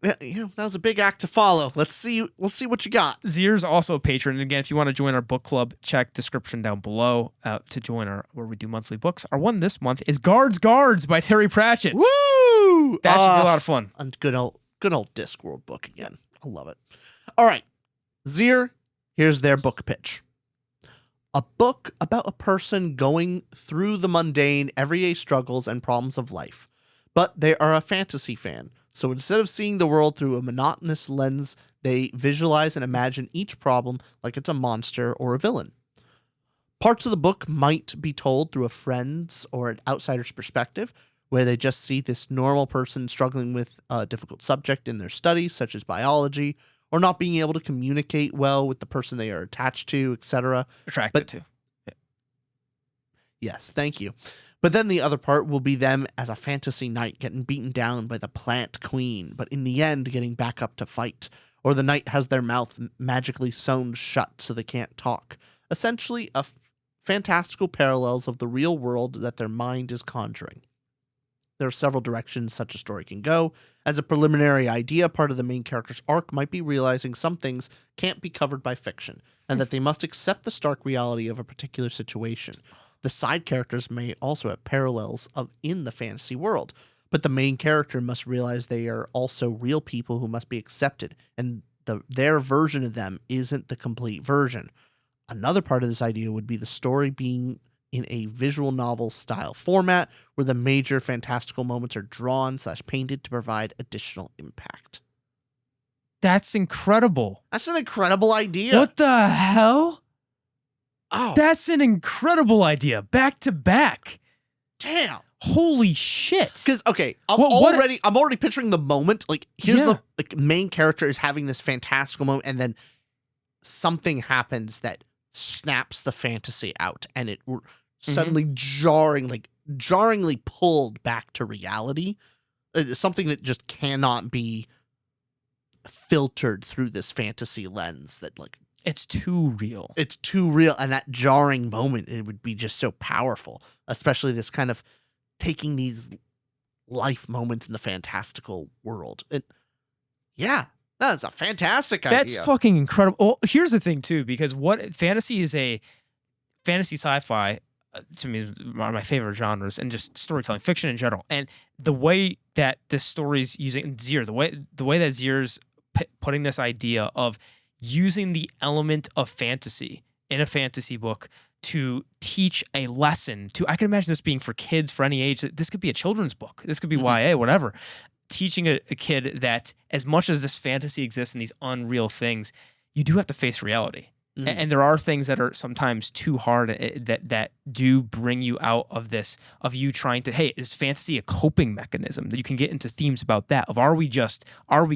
That was a big act to follow. Let's see what you got. Zier's also a patron. And again, if you want to join our book club, check description down below to join where we do monthly books. Our one this month is Guards by Terry Pratchett. Woo! That should be a lot of fun. Good old Discworld book again. I love it. All right, Zier, here's their book pitch. A book about a person going through the mundane, everyday struggles and problems of life. But they are a fantasy fan. So instead of seeing the world through a monotonous lens, they visualize and imagine each problem like it's a monster or a villain. Parts of the book might be told through a friend's or an outsider's perspective, where they just see this normal person struggling with a difficult subject in their studies, such as biology, or not being able to communicate well with the person they are attached to, etc. Attracted to. Yeah. Yes, thank you. But then the other part will be them as a fantasy knight getting beaten down by the plant queen, but in the end getting back up to fight. Or the knight has their mouth magically sewn shut so they can't talk. Essentially, fantastical parallels of the real world that their mind is conjuring. There are several directions such a story can go. As a preliminary idea, part of the main character's arc might be realizing some things can't be covered by fiction, and that they must accept the stark reality of a particular situation. The side characters may also have parallels in the fantasy world, but the main character must realize they are also real people who must be accepted, and their version of them isn't the complete version. Another part of this idea would be the story being in a visual novel style format where the major fantastical moments are drawn/painted to provide additional impact. That's incredible. That's an incredible idea. What the hell? Oh, that's an incredible idea. Back to back. Damn. Holy shit. Because, okay, I'm already picturing the moment. Like, here's the main character is having this fantastical moment, and then something happens that snaps the fantasy out, and it suddenly jarring, like jarringly pulled back to reality. It's something that just cannot be filtered through this fantasy lens, that like It's too real. it's too real, and that jarring moment, it would be just so powerful, especially this kind of taking these life moments in the fantastical world. Yeah, that's a fantastic idea. That's fucking incredible. Oh, here's the thing too, because what fantasy is a fantasy sci-fi to me is one of my favorite genres, and just storytelling, fiction in general. And the way that this story's using Zier, the way that Zier's putting this idea of using the element of fantasy in a fantasy book to teach a lesson to, I can imagine this being for kids for any age. This could be a children's book. This could be YA, whatever. Teaching a kid that as much as this fantasy exists and these unreal things, you do have to face reality. And there are things that are sometimes too hard that do bring you out of this, of you trying to, hey, is fantasy a coping mechanism? That you can get into themes about that, of are we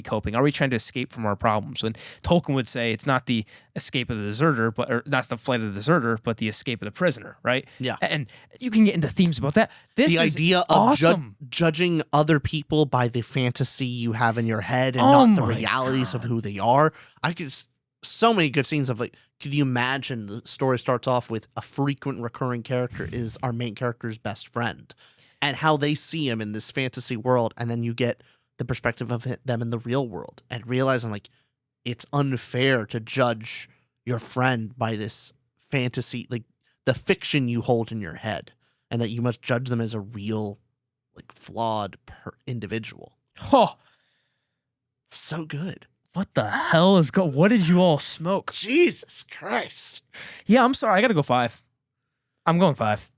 coping? Are we trying to escape from our problems? And Tolkien would say it's not the escape of the deserter, or that's the flight of the deserter, but the escape of the prisoner, right? Yeah. And you can get into themes about that. This the is idea of awesome. Judging other people by the fantasy you have in your head and Oh not the my realities of God. who they are. So many good scenes of like, can you imagine the story starts off with a frequent recurring character is our main character's best friend, and how they see him in this fantasy world, and then you get the perspective of them in the real world, and realizing like it's unfair to judge your friend by this fantasy, like the fiction you hold in your head, and that you must judge them as a real, like flawed individual. Oh, So good. what the hell is what did you all smoke? Jesus Christ. Yeah, I'm sorry. I got to go 5. I'm going 5.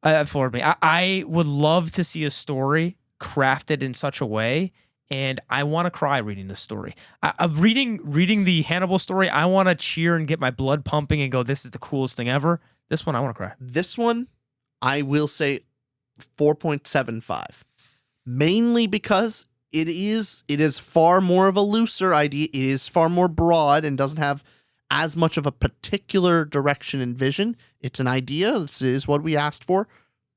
That floored me. I would love to see a story crafted in such a way, and I want to cry reading this story. Reading the Hannibal story, I want to cheer and get my blood pumping and go, this is the coolest thing ever. This one, I want to cry. This one, I will say 4.75. Mainly because it is far more of a looser idea. It is far more broad and doesn't have as much of a particular direction and vision. It's an idea. This is what we asked for.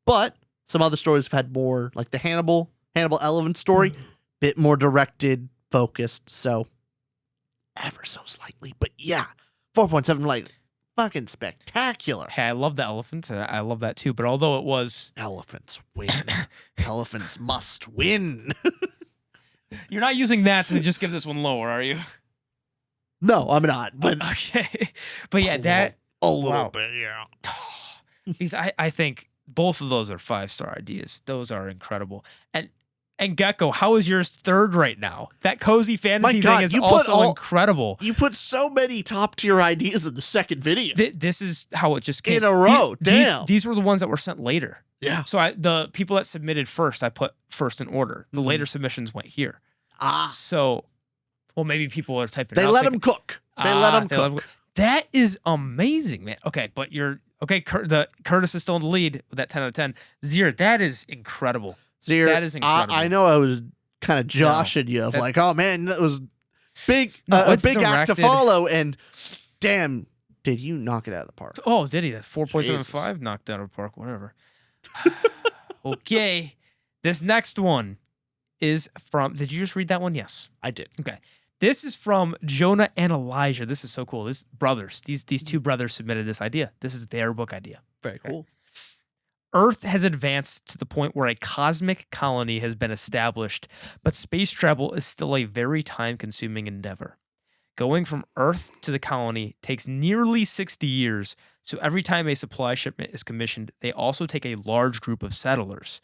But some other stories have had more, like the Hannibal Elephant story, bit more directed, focused. So ever so slightly. But yeah, 4.7, like fucking spectacular. Hey, I love the elephants, and I love that too. But although it was... Elephants win. Elephants must win. You're not using that to just give this one lower, are you? No, I'm not. But Okay. But yeah, that... a little wow. bit, yeah. These, I think both of those are 5-star ideas. Those are incredible. And Gecko, how is yours 3rd right now? That cozy fantasy God, thing is you put also all- incredible. You put so many top tier ideas in the second video This is how it just came. in a row. Damn. These were the ones that were sent later. Yeah. So the people that submitted first, I put first in order. The later submissions went here. So, well, maybe people are typing. They out let thinking, them cook. They let them let 'em cook. That is amazing, man. Okay, but Curtis is still in the lead with that 10 out of 10. Zier, that is incredible. Zier, That is incredible. I know I was kind of joshing you of like, oh man, that was big, a it's big act to directed. follow, and damn, did you knock it out of the park? Oh, did he? That 4.75 knocked out of the park, whatever. Okay. This next one is from, did you just read that one? Yes. I did. Okay. This is from Jonah and Elijah. This is so cool. This brothers. These two brothers submitted this idea. This is their book idea. Very cool. Earth has advanced to the point where a cosmic colony has been established, but space travel is still a very time-consuming endeavor. Going from Earth to the colony takes nearly 60 years, so every time a supply shipment is commissioned, they also take a large group of settlers.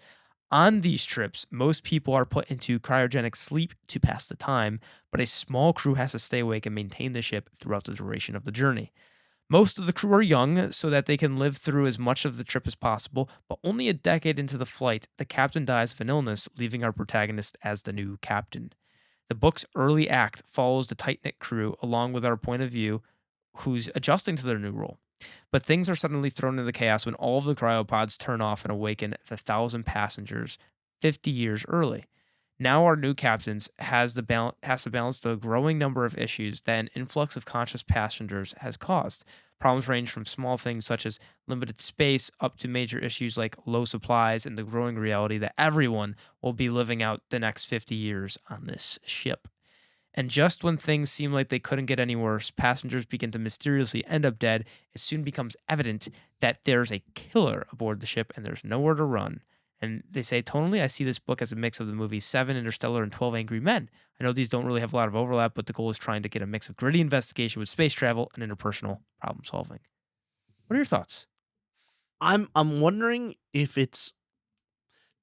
On these trips, most people are put into cryogenic sleep to pass the time, but a small crew has to stay awake and maintain the ship throughout the duration of the journey. Most of the crew are young, so that they can live through as much of the trip as possible, but only a decade into the flight, the captain dies of an illness, leaving our protagonist as the new captain. The book's early act follows the tight-knit crew, along with our point of view, who's adjusting to their new role. But things are suddenly thrown into chaos when all of the cryopods turn off and awaken the 1,000 passengers 50 years early. Now our new captains has to balance the growing number of issues that an influx of conscious passengers has caused. Problems range from small things such as limited space up to major issues like low supplies and the growing reality that everyone will be living out the next 50 years on this ship. And just when things seem like they couldn't get any worse, passengers begin to mysteriously end up dead. It soon becomes evident that there's a killer aboard the ship and there's nowhere to run. And they say, tonally, I see this book as a mix of the movies Seven, Interstellar, and 12 Angry Men. I know these don't really have a lot of overlap, but the goal is trying to get a mix of gritty investigation with space travel and interpersonal problem solving. What are your thoughts? I'm wondering if it's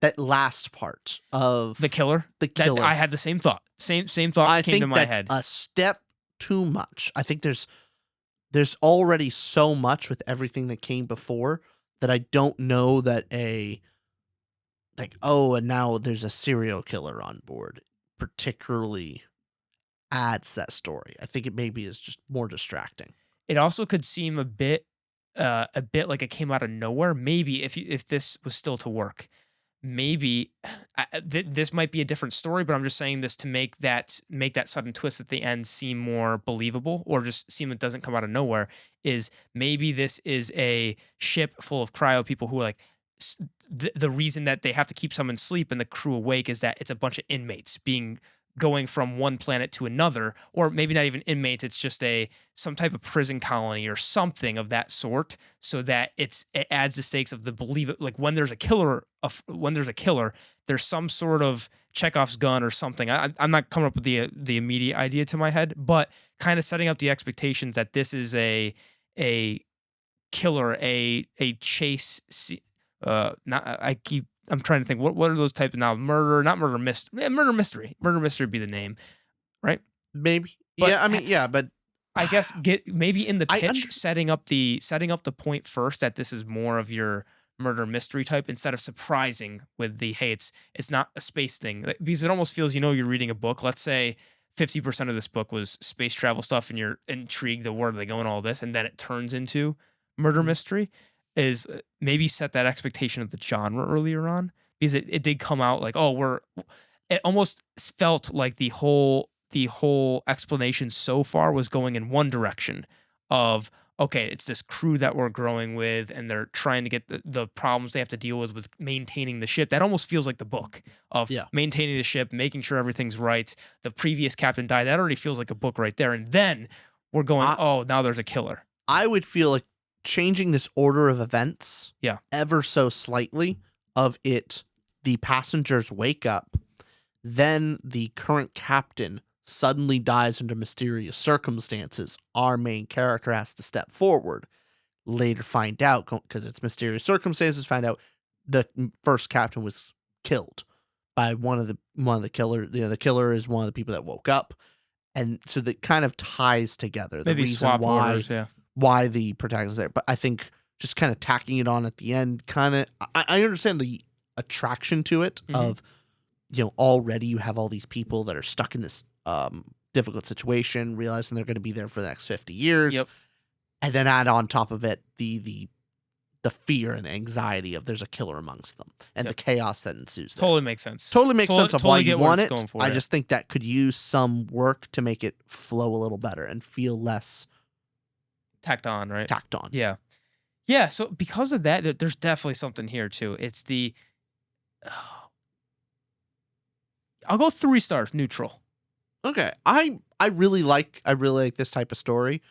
that last part of The killer? the killer. I had the same thought. Same thoughts I came think to my that's head. a step too much. I think there's already so much with everything that came before that I don't know that and now there's a serial killer on board particularly adds that story. I think it maybe is just more distracting. It also could seem a bit like it came out of nowhere. Maybe if this was still to work, maybe this might be a different story. But I'm just saying this to make that sudden twist at the end seem more believable, or just seem it doesn't come out of nowhere. Is maybe this is a ship full of cryo people who are like. The reason that they have to keep someone asleep and the crew awake is that it's a bunch of inmates going from one planet to another, or maybe not even inmates. It's just some type of prison colony or something of that sort, so that it adds the stakes of the believe. Like when there's a killer, there's some sort of Chekhov's gun or something. I'm not coming up with the immediate idea to my head, but kind of setting up the expectations that this is a killer, a chase. I'm trying to think. What are those types now? Murder mystery. Murder mystery would be the name, right? Maybe. But yeah, I mean, yeah, but I guess maybe in the I pitch setting up the point first that this is more of your murder mystery type instead of surprising with the hey, it's not a space thing, because it almost feels you're reading a book. Let's say 50% of this book was space travel stuff and you're intrigued of where are they going, all this, and then it turns into murder mystery. Is maybe set that expectation of the genre earlier on, because it did come out like, it almost felt like the whole explanation so far was going in one direction of, okay, it's this crew that we're growing with and they're trying to get the problems they have to deal with maintaining the ship. That almost feels like the book of maintaining the ship, making sure everything's right. The previous captain died. That already feels like a book right there. And then we're going, now there's a killer. I would feel like changing this order of events ever so slightly of it, the passengers wake up, then the current captain suddenly dies under mysterious circumstances. Our main character has to step forward. Later find out, because it's mysterious circumstances, find out the first captain was killed by one of the killer. The killer is one of the people that woke up. And so that kind of ties together the reason why the protagonist is there. But I think just kind of tacking it on at the end, I understand the attraction to it of, already you have all these people that are stuck in this difficult situation, realizing they're going to be there for the next 50 years. Yep. And then add on top of it the fear and anxiety of there's a killer amongst them and the chaos that ensues there. Totally makes sense. Totally makes sense of why you want it. For, I just think that could use some work to make it flow a little better and feel less tacked on, right? Tacked on. Yeah. Yeah, so because of that, there's definitely something here too. It's I'll go 3 stars, neutral. Okay. I really like this type of story.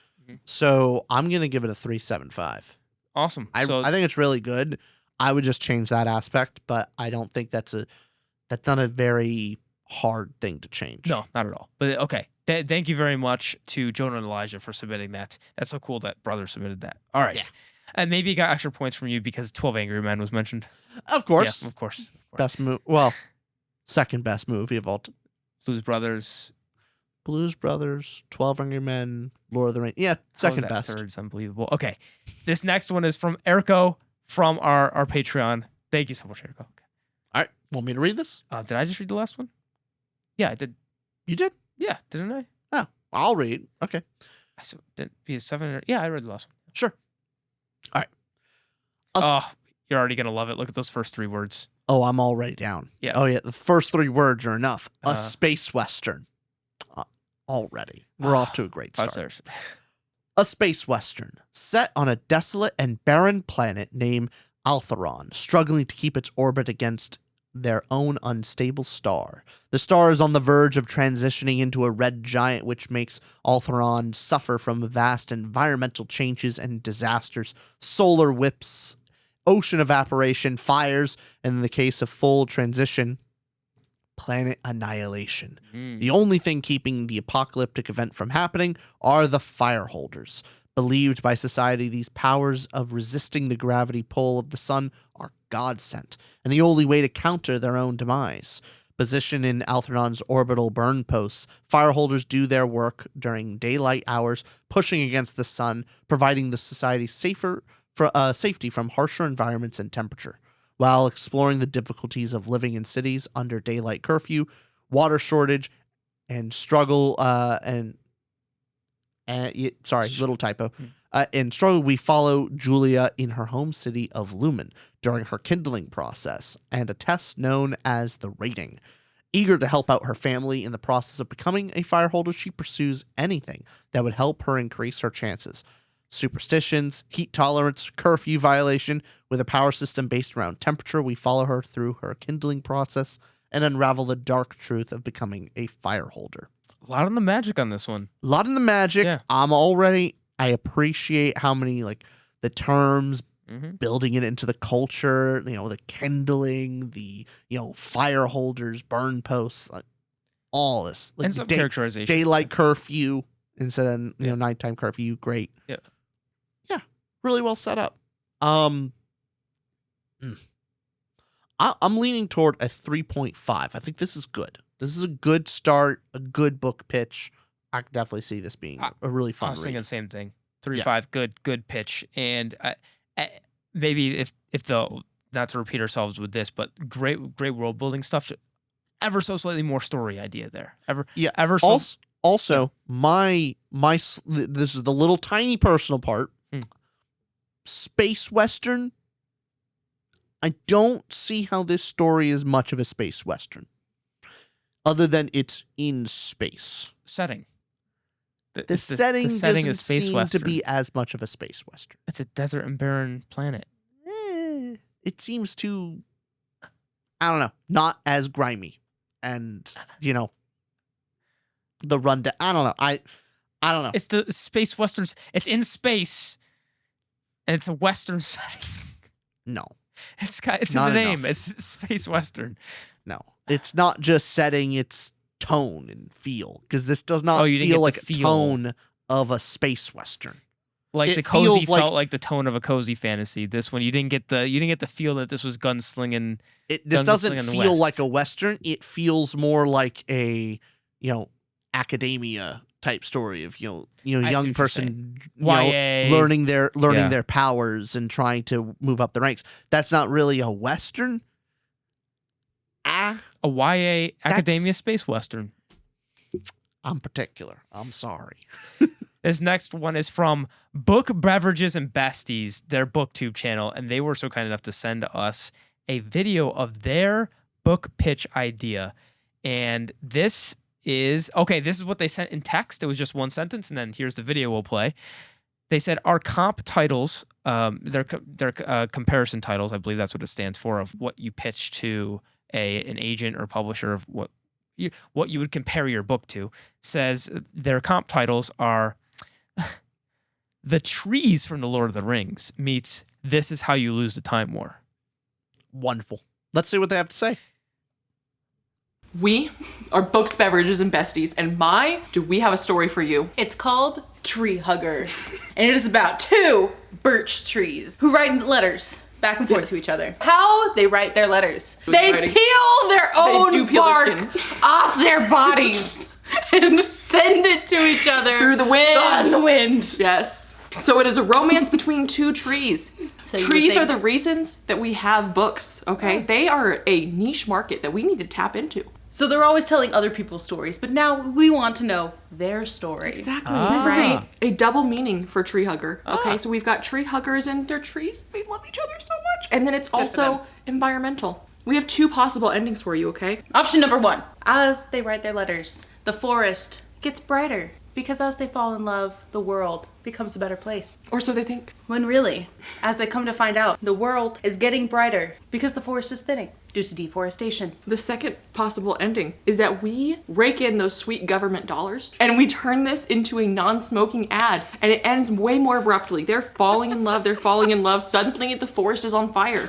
So I'm going to give it a 3.75. Awesome. I think it's really good. I would just change that aspect, but I don't think that's not a very hard thing to change. No, not at all. But okay. Thank you very much to Jonah and Elijah for submitting that. That's so cool that brother submitted that. All right. Yeah. And maybe you got extra points from you because 12 Angry Men was mentioned. Of course. Yeah, of course. Best movie. Well, second best movie of all time. Blues Brothers, 12 Angry Men, Lord of the Rings. Yeah, second best. Third is unbelievable. Okay. This next one is from Erico from our Patreon. Thank you so much, Erico. Okay. All right. Want me to read this? Did I just read the last one? Yeah, I did. You did? Yeah, didn't I? Oh, I'll read. Okay. Did be a 7 yeah, I read the last one. Sure. All right. You're already going to love it. Look at those first 3 words. Oh, I'm already down. Yeah. Oh, yeah. The first 3 words are enough. A space western. Already. We're off to a great start. A space western set on a desolate and barren planet named Altheron, struggling to keep its orbit against their own unstable star. The star is on the verge of transitioning into a red giant, which makes Altheron suffer from vast environmental changes and disasters, solar whips, ocean evaporation, fires, and in the case of full transition, planet annihilation. The only thing keeping the apocalyptic event from happening are the fireholders. Believed by society, these powers of resisting the gravity pull of the sun are God-sent, and the only way to counter their own demise. Positioned in Altheron's orbital burn posts, fireholders do their work during daylight hours, pushing against the sun, providing the society safety from harsher environments and temperature, while exploring the difficulties of living in cities under daylight curfew, water shortage, and struggle. Little typo. In struggle, we follow Julia in her home city of Lumen during her kindling process and a test known as the rating. Eager to help out her family in the process of becoming a fireholder, she pursues anything that would help her increase her chances. Superstitions, heat tolerance, curfew violation. With a power system based around temperature, we follow her through her kindling process and unravel the dark truth of becoming a fireholder. A lot on the magic on this one. A lot in the magic. Yeah. I appreciate how many, like, the terms, building it into the culture, the kindling, the, fire holders, burn posts, like, all this. Like, and some characterization. Daylight curfew instead of, nighttime curfew. Great. Yeah. Yeah. Really well set up. I'm leaning toward a 3.5. I think this is good. This is a good start, a good book pitch. I can definitely see this being a really fun read. I was thinking the same thing. 3.5, good pitch. And maybe if not to repeat ourselves with this, but great world building stuff. Ever so slightly more story idea there. Also, my this is the little tiny personal part. Space Western. I don't see how this story is much of a space Western. Other than it's in space. Setting. The setting doesn't seem to be as much of a space Western. It's a desert and barren planet. It seems too, I don't know, not as grimy. And, the rundown. I don't know. I don't know. It's the space Westerns. It's in space. And it's a Western setting. No. It's in the name. It's space Western. No. It's not just setting, it's tone and feel, because this does not feel like a tone of a space Western. Like the cozy felt like the tone of a cozy fantasy. This one you didn't get the feel that this was gunslinging. This doesn't feel like a Western. It feels more like a academia type story of young person learning their powers and trying to move up the ranks. That's not really a Western. A YA academia space Western. I'm particular. I'm sorry. This next one is from Book Beverages and Besties, their booktube channel, and they were so kind enough to send us a video of their book pitch idea. And this is what they sent in text. It was just one sentence, and then here's the video we'll play. They said our comp titles, their comparison titles, I believe that's what it stands for, of what you pitch to an agent or publisher of what you would compare your book to, says their comp titles are The Trees from the Lord of the Rings meets This Is How You Lose the Time War. Wonderful. Let's see what they have to say. We are Books, Beverages, and Besties, and do we have a story for you. It's called Tree Hugger, and it is about 2 birch trees who write letters back and forth to each other. How they write their letters. They peel their own bark off their bodies and send it to each other. Through the wind. On the wind. Yes. So it is a romance between 2 trees. So trees are the reasons that we have books, okay? Yeah. They are a niche market that we need to tap into. So they're always telling other people's stories, but now we want to know their story. Exactly. This is a double meaning for tree hugger. Okay, so we've got tree huggers and their trees. They love each other so much. And then it's also environmental. We have 2 possible endings for you, okay? Option number 1. As they write their letters, the forest gets brighter. Because as they fall in love, the world becomes a better place. Or so they think. When really, as they come to find out, the world is getting brighter because the forest is thinning due to deforestation. The second possible ending is that we rake in those sweet government dollars and we turn this into a non-smoking ad, and it ends way more abruptly. They're falling in love, suddenly the forest is on fire.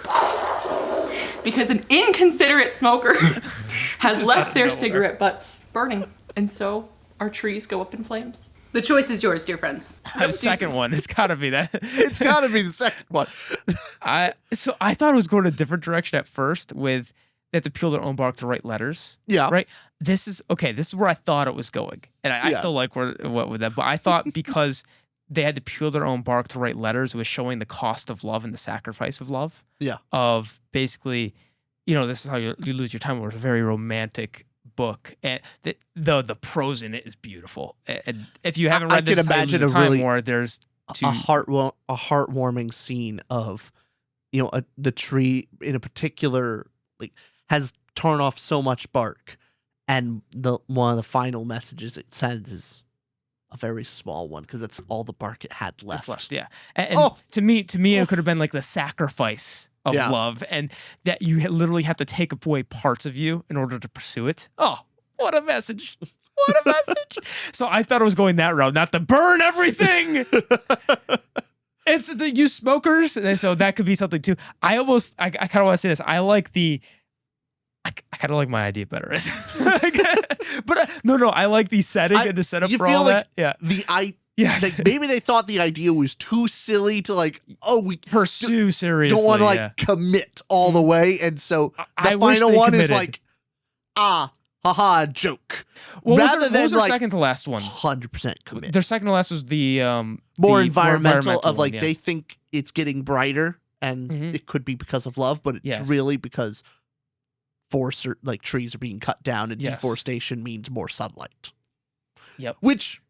Because an inconsiderate smoker has left their cigarette butts burning, and so our trees go up in flames. The choice is yours, dear friends. The second one, it's gotta be that. It's gotta be the second one. I thought it was going a different direction at first with they have to peel their own bark to write letters. Yeah. Right? This is where I thought it was going. And I still like what with that. But I thought because they had to peel their own bark to write letters, it was showing the cost of love and the sacrifice of love. Yeah. Of basically, this is how you lose your time. It was a very romantic book, and the prose in it is beautiful. And if you haven't read this, I can imagine a Time really War, there's a heartwarming scene of the tree in a particular has torn off so much bark, and one of the final messages it sends is a very small one because that's all the bark it had left. Yeah, and to me, it could have been like the sacrifice of love, and that you literally have to take away parts of you in order to pursue it. Oh, what a message! What a message! So I thought it was going that route, not to burn everything. It's you smokers, and so that could be something too. I kind of want to say this. I kind of like my idea better. But no, I like the setting and the setup for all that. Yeah. Maybe they thought the idea was too silly to we pursue seriously. Don't want to commit all the way. And so the final one is haha, joke. What was their second to last one? 100% commit. Their second to last was the more environmental of one, they think it's getting brighter and it could be because of love, but it's really because forests are trees are being cut down and deforestation means more sunlight. Yep. Which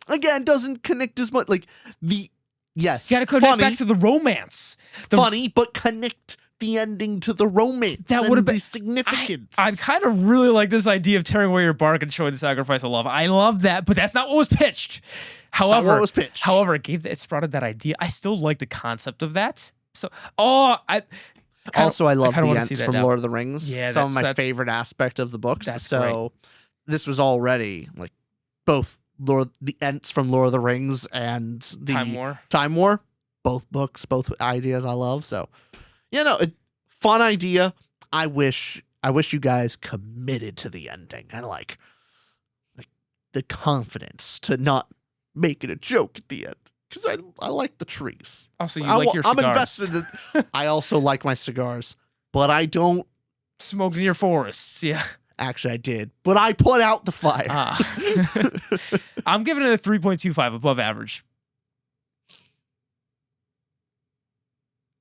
again doesn't connect as much you gotta connect back to the romance. Funny, but connect the ending to the romance. That would have been significance. I kind of really like this idea of tearing away your bark and showing the sacrifice of love. I love that, but that's not what was pitched. However, it sprouted that idea. I still like the concept of that. So, I love the Ents from Lord of the Rings. Yeah, some of my favorite aspect of the books. So this was already both the Ents from Lord of the Rings and the Time War. Both books, both ideas I love. So, fun idea. I wish you guys committed to the ending and the confidence to not make it a joke at the end. Because I like the trees. Also, you like your cigars. I'm invested in I also like my cigars, but I don't smoke near forests. Yeah. Actually, I did, but I put out the fire. I'm giving it a 3.25, above average.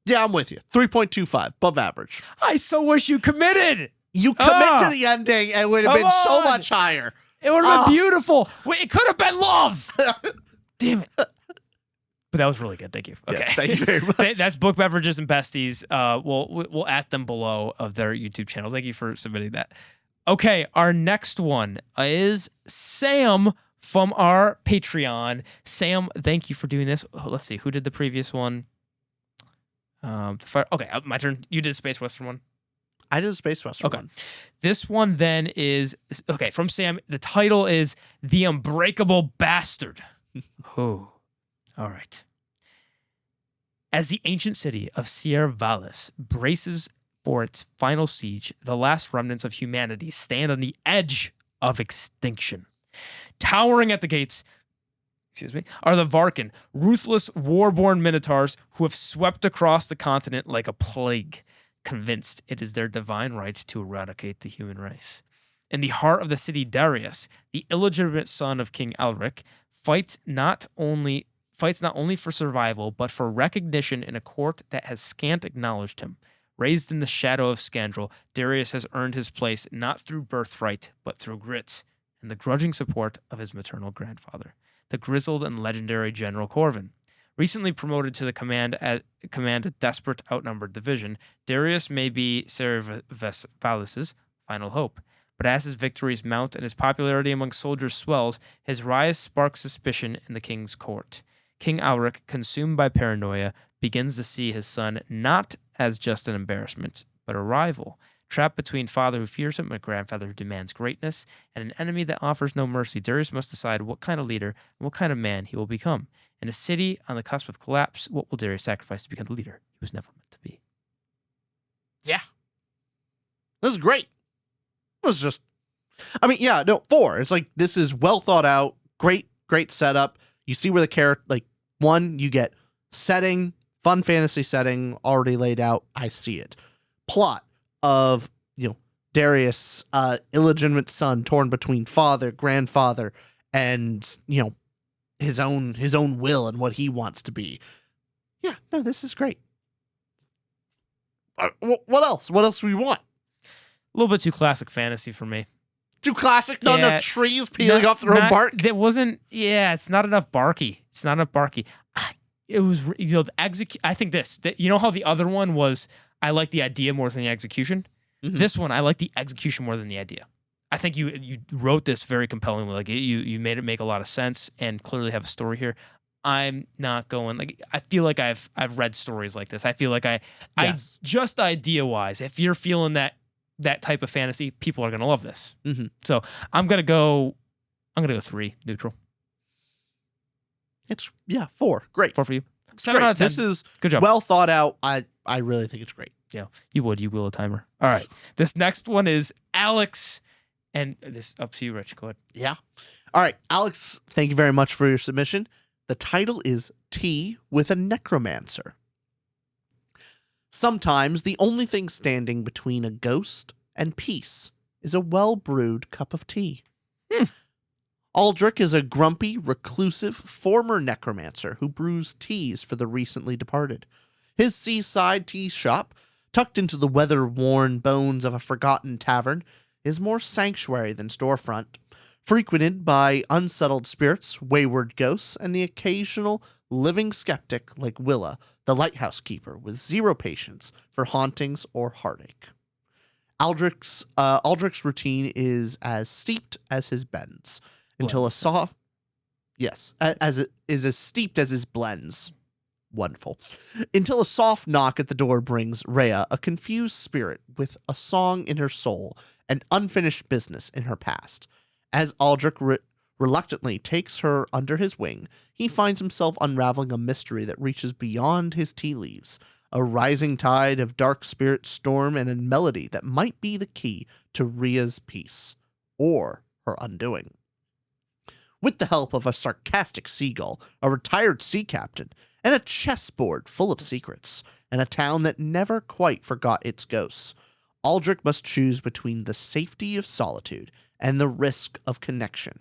Yeah, I'm with you. 3.25, above average. I so wish you committed. You commit to the ending, and it would have been so much higher. It would have been beautiful. Wait, it could have been love. Damn it. But that was really good. Thank you. Okay. Yes, thank you very much. That's Book Beverages and Besties. We'll at them below of their YouTube channel. Thank you for submitting that. Okay, our next one is Sam from our Patreon. Sam, thank you for doing this. Let's see, who did the previous one? Okay, my turn. You did Space Western one. I did a Space Western one. This one then is from Sam. The title is The Unbreakable Bastard. Oh. All right. As the ancient city of Sierra Valles braces for its final siege, the last remnants of humanity stand on the edge of extinction. Towering at the gates, are the Varkan, ruthless, war-born minotaurs who have swept across the continent like a plague, convinced it is their divine right to eradicate the human race. In the heart of the city, Darius, the illegitimate son of King Elric, fights not only for survival, but for recognition in a court that has scant acknowledged him. Raised in the shadow of scandal, Darius has earned his place not through birthright, but through grit and the grudging support of his maternal grandfather, the grizzled and legendary General Corvin. Recently promoted to the command a desperate outnumbered division, Darius may be Cerevalis' final hope. But as his victories mount and his popularity among soldiers swells, his rise sparks suspicion in the king's court. King Alric, consumed by paranoia, begins to see his son not as just an embarrassment, but a rival. Trapped between father who fears him and grandfather who demands greatness, and an enemy that offers no mercy, Darius must decide what kind of leader and what kind of man he will become. In a city on the cusp of collapse, what will Darius sacrifice to become the leader he was never meant to be? Yeah. This is great. This is just, I mean, yeah, no, 4. It's like, this is well thought out, great setup. You see where the character, like, 1, you get setting, fun fantasy setting already laid out. I see it. Plot of, Darius, illegitimate son torn between father, grandfather, and, his own will and what he wants to be. Yeah, no, this is great. What else? What else do we want? A little bit too classic fantasy for me. Too classic? Not enough trees peeling off their own bark? There wasn't, it's not enough barky. It's not enough barky. It was, I think you know how the other one was, I like the idea more than the execution? Mm-hmm. This one, I like the execution more than the idea. I think you wrote this very compellingly. Like, you made it make a lot of sense and clearly have a story here. I'm not going, like, I feel like I've read stories like this. I feel like I just idea-wise, if you're feeling that type of fantasy, people are going to love this. Mm-hmm. So I'm going to go 3, neutral. It's, 4. Great. 4 for you. 7 out of 10. This is good job. Well thought out. I really think it's great. Yeah, you will a timer. All right. This next one is Alex, and this up to you, Rich. Go ahead. Yeah. All right, Alex, thank you very much for your submission. The title is Tea with a Necromancer. Sometimes the only thing standing between a ghost and peace is a well-brewed cup of tea. Aldrich is a grumpy, reclusive, former necromancer who brews teas for the recently departed. His seaside tea shop, tucked into the weather-worn bones of a forgotten tavern, is more sanctuary than storefront, frequented by unsettled spirits, wayward ghosts, and the occasional living skeptic like Willa, the lighthouse keeper, with zero patience for hauntings or heartache. Aldrich's routine is as steeped as his bends, until as steeped as his blends. Wonderful. Until a soft knock at the door brings Rhea, a confused spirit with a song in her soul and unfinished business in her past. As Aldrich reluctantly takes her under his wing, he finds himself unraveling a mystery that reaches beyond his tea leaves, a rising tide of dark spirit storm and a melody that might be the key to Rhea's peace, or her undoing. With the help of a sarcastic seagull, a retired sea captain, and a chessboard full of secrets, and a town that never quite forgot its ghosts, Aldrich must choose between the safety of solitude and the risk of connection.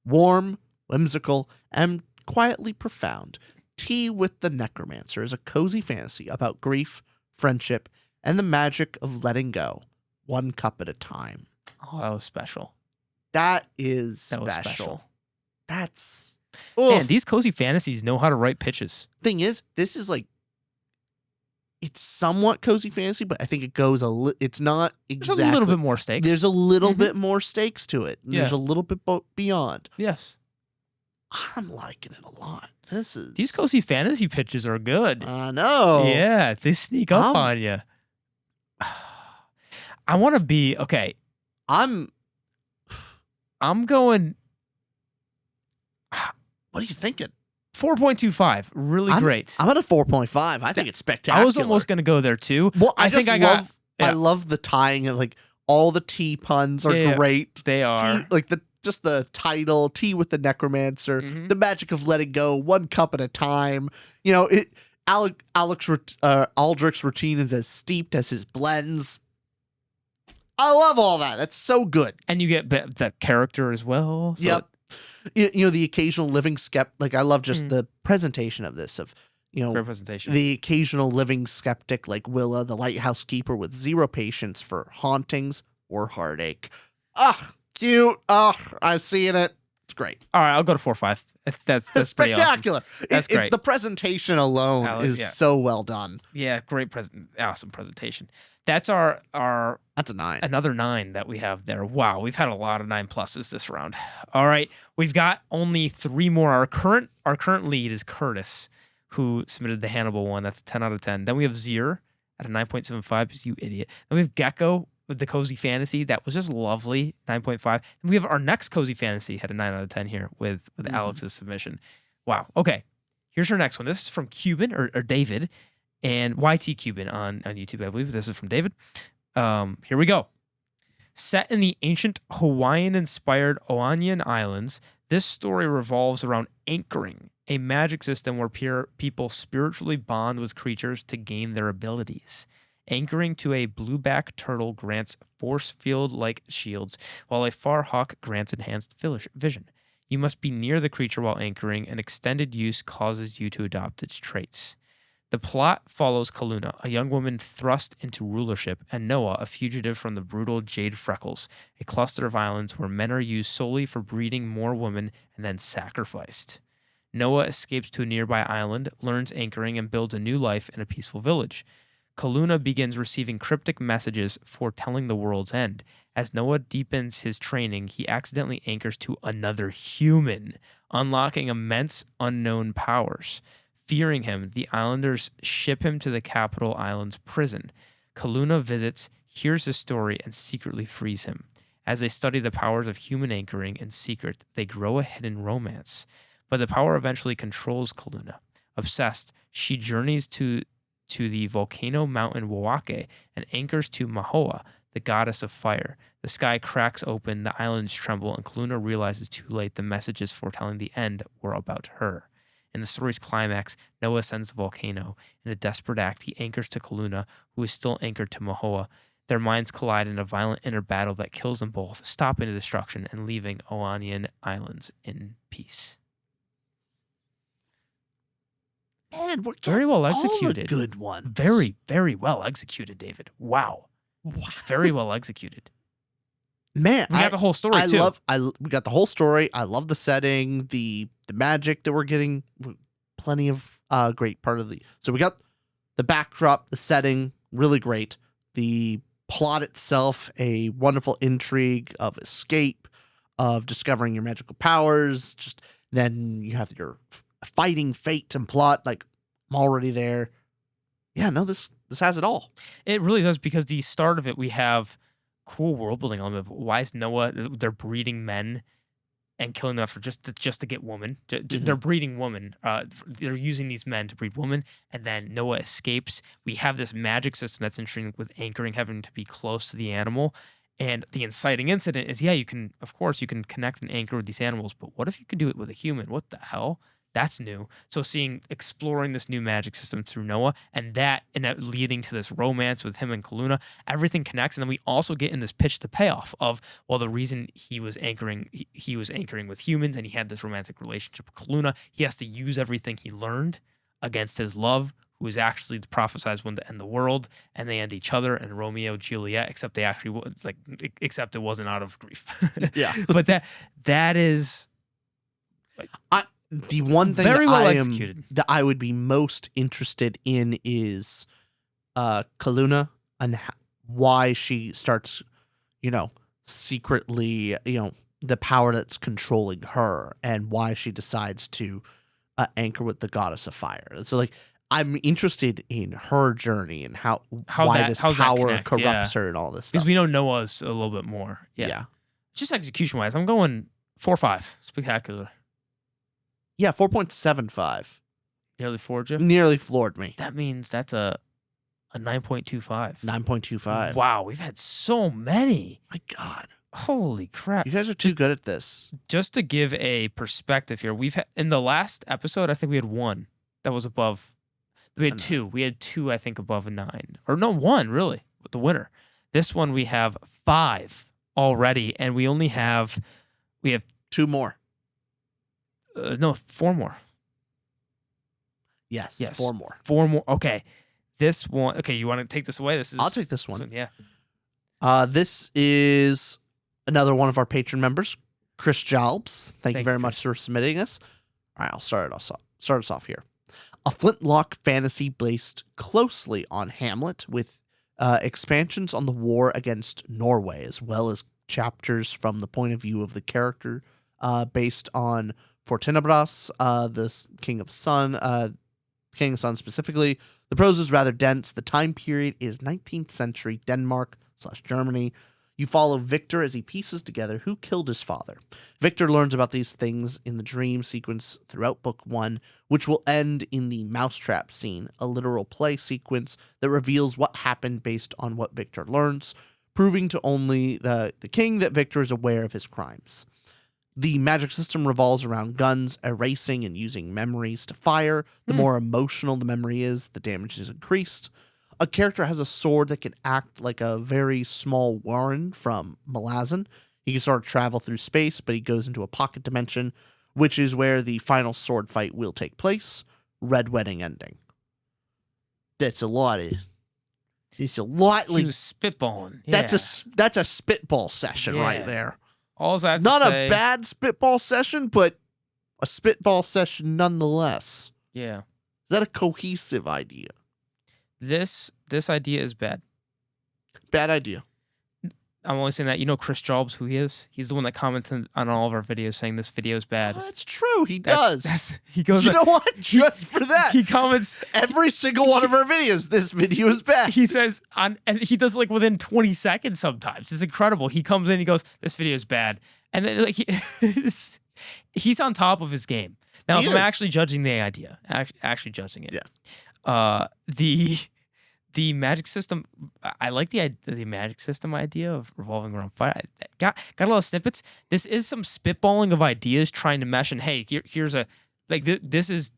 Warm, whimsical, and quietly profound, Tea with the Necromancer is a cozy fantasy about grief, friendship, and the magic of letting go, one cup at a time. Oh, that was special. That is special. That's... Oof. Man, these cozy fantasies know how to write pitches. Thing is, this is like... It's somewhat cozy fantasy, but I think it goes it's not exactly... There's a little bit more stakes. There's a little bit more stakes to it. Yeah. There's a little bit beyond. Yes. I'm liking it a lot. These cozy fantasy pitches are good. I know. Yeah, they sneak up on you. I want to be... Okay. I'm going... What are you thinking? 4.25. Really great. I'm at a 4.5. I think it's spectacular. I was almost going to go there too. Well, I love the tying of like all the tea puns are great. They are. Like just the title, Tea with the Necromancer, the magic of letting go, one cup at a time. You know, Aldrich's routine is as steeped as his blends. I love all that. That's so good. And you get the character as well. So yep. You know, the occasional living skeptic. Like, I love just the presentation of this, of, you know, great presentation. The occasional living skeptic like Willa, the lighthouse keeper with zero patience for hauntings or heartache. Cute. I've seen it. It's great. All right, I'll go to 4.5. That's pretty awesome. spectacular. That's great. The presentation alone is so well done. Yeah, great awesome presentation. That's our That's a 9. another 9 that we have there. Wow, we've had a lot of 9+ this round. All right, we've got only 3 more. Our current lead is Curtis, who submitted the Hannibal one. That's a 10 out of 10. Then we have Zier at a 9.75, because you idiot. Then we have Gecko with the Cozy Fantasy. That was just lovely, 9.5. Then we have our next Cozy Fantasy, had a 9 out of 10 here with Alex's submission. Wow. Okay, here's our next one. This is from Cuban or David, and YT Cuban on YouTube, I believe. This is from David. Here we go. Set in the ancient Hawaiian-inspired Oanian Islands, this story revolves around anchoring, a magic system where people spiritually bond with creatures to gain their abilities. Anchoring to a blueback turtle grants force field-like shields, while a far hawk grants enhanced vision. You must be near the creature while anchoring, and extended use causes you to adopt its traits. The plot follows Kaluna, a young woman thrust into rulership, and Noah, a fugitive from the brutal Jade Freckles, a cluster of islands where men are used solely for breeding more women and then sacrificed. Noah escapes to a nearby island, learns anchoring, and builds a new life in a peaceful village. Kaluna begins receiving cryptic messages foretelling the world's end. As Noah deepens his training, he accidentally anchors to another human, unlocking immense unknown powers. Fearing him, the islanders ship him to the capital island's prison. Kaluna visits, hears his story, and secretly frees him. As they study the powers of human anchoring in secret, they grow a hidden romance. But the power eventually controls Kaluna. Obsessed, she journeys to the volcano mountain Wawake and anchors to Mahoa, the goddess of fire. The sky cracks open, the islands tremble, and Kaluna realizes too late the messages foretelling the end were about her. In the story's climax, Noah ascends the volcano. In a desperate act, he anchors to Kaluna, who is still anchored to Mahoa. Their minds collide in a violent inner battle that kills them both, stopping the destruction and leaving Oanian Islands in peace. Man, we're very well executed. All the good ones. Very, very well executed, David. Wow. Very well executed. Man, we got the whole story too. We got the whole story. I love the setting, the magic that we're getting. Plenty of great part of the. So we got the backdrop, the setting, really great. The plot itself, a wonderful intrigue of escape, of discovering your magical powers. Just then you have your fighting fate and plot. Like, I'm already there. Yeah, no, this has it all. It really does, because the start of it, we have cool world building element of why is Noah, they're breeding men and killing them for just to get women. They're breeding women. They're using these men to breed women, and then Noah escapes. We have this magic system that's interesting with anchoring, having to be close to the animal. And the inciting incident is, you can connect and anchor with these animals, but what if you could do it with a human? What the hell? That's new. So exploring this new magic system through Noah, and that leading to this romance with him and Kaluna, everything connects. And then we also get in this pitch to payoff of, well, the reason he was anchoring with humans and he had this romantic relationship with Kaluna, he has to use everything he learned against his love, who is actually the prophesized one to end the world, and they end each other, and Romeo, Juliet, except it wasn't out of grief. Yeah. But that is the one thing very well executed that I would be most interested in is Kaluna and why she starts, secretly, the power that's controlling her, and why she decides to anchor with the goddess of fire. So, I'm interested in her journey and how this power corrupts her and all this stuff. Because we know Noah's a little bit more. Yeah. Just execution-wise, I'm going 4-5. Spectacular. Yeah, 4.75. Nearly floored you? Nearly floored me. That means that's a 9.25. 9.25. Wow, we've had so many. My God. Holy crap. You guys are too good at this. Just to give a perspective here, we've had, in the last episode, I think we had one that was above. We had two. We had two, I think, above a 9. Or no, one, really, with the winner. This one, we have 5 already, and we have 2 more. No, 4 more. Yes, 4 more. 4 more. Okay. This one. Okay, you want to take this away? I'll take this one. Yeah. This is another one of our patron members, Chris Jobs. Thank you very much for submitting us. All right, I'll start us off here. A flintlock fantasy based closely on Hamlet, with expansions on the war against Norway, as well as chapters from the point of view of the character, based on Fortinabras, the King of Sun specifically. The prose is rather dense. The time period is 19th century Denmark/Germany. You follow Victor as he pieces together who killed his father. Victor learns about these things in the dream sequence throughout book 1, which will end in the mousetrap scene, a literal play sequence that reveals what happened based on what Victor learns, proving to only the king that Victor is aware of his crimes. The magic system revolves around guns, erasing and using memories to fire. The more emotional the memory is, the damage is increased. A character has a sword that can act like a very small Warren from Malazan. He can sort of travel through space, but he goes into a pocket dimension, which is where the final sword fight will take place. Red Wedding ending. That's a lot. It's a lot. He was spitballing. Yeah. That's a spitball session right there. All I have Not to say, a bad spitball session, but a spitball session nonetheless. Yeah. Is that a cohesive idea? This idea is bad. Bad idea. I'm only saying that. You know Chris Jobs, who he is? He's the one that comments on all of our videos saying this video is bad. Oh, that's true. He does. He goes. You know what? Just for that. He comments every single one of our videos. This video is bad. He says and he does like within 20 seconds sometimes. It's incredible. He comes in, he goes, "This video is bad," and then like he's on top of his game. Now, if I'm actually judging the idea, actually judging it. Yes. The magic system, I like the magic system idea of revolving around fire. I got a lot of snippets. This is some spitballing of ideas trying to mesh. And hey, here's this is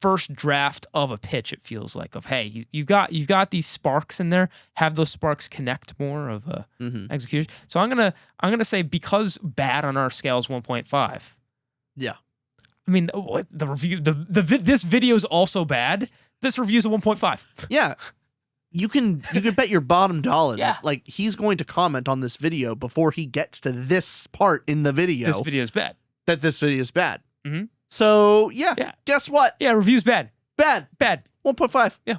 first draft of a pitch. It feels like of hey, you've got these sparks in there. Have those sparks connect more of a execution. So I'm gonna say because bad on our scale is 1.5. Yeah. I mean the review this video is also bad. This review is a 1.5. Yeah. You can bet your bottom dollar that like he's going to comment on this video before he gets to this part in the video. This video is bad. That this video is bad. Mm-hmm. So yeah. Guess what? Yeah, review's bad. Bad. 1.5. Yeah.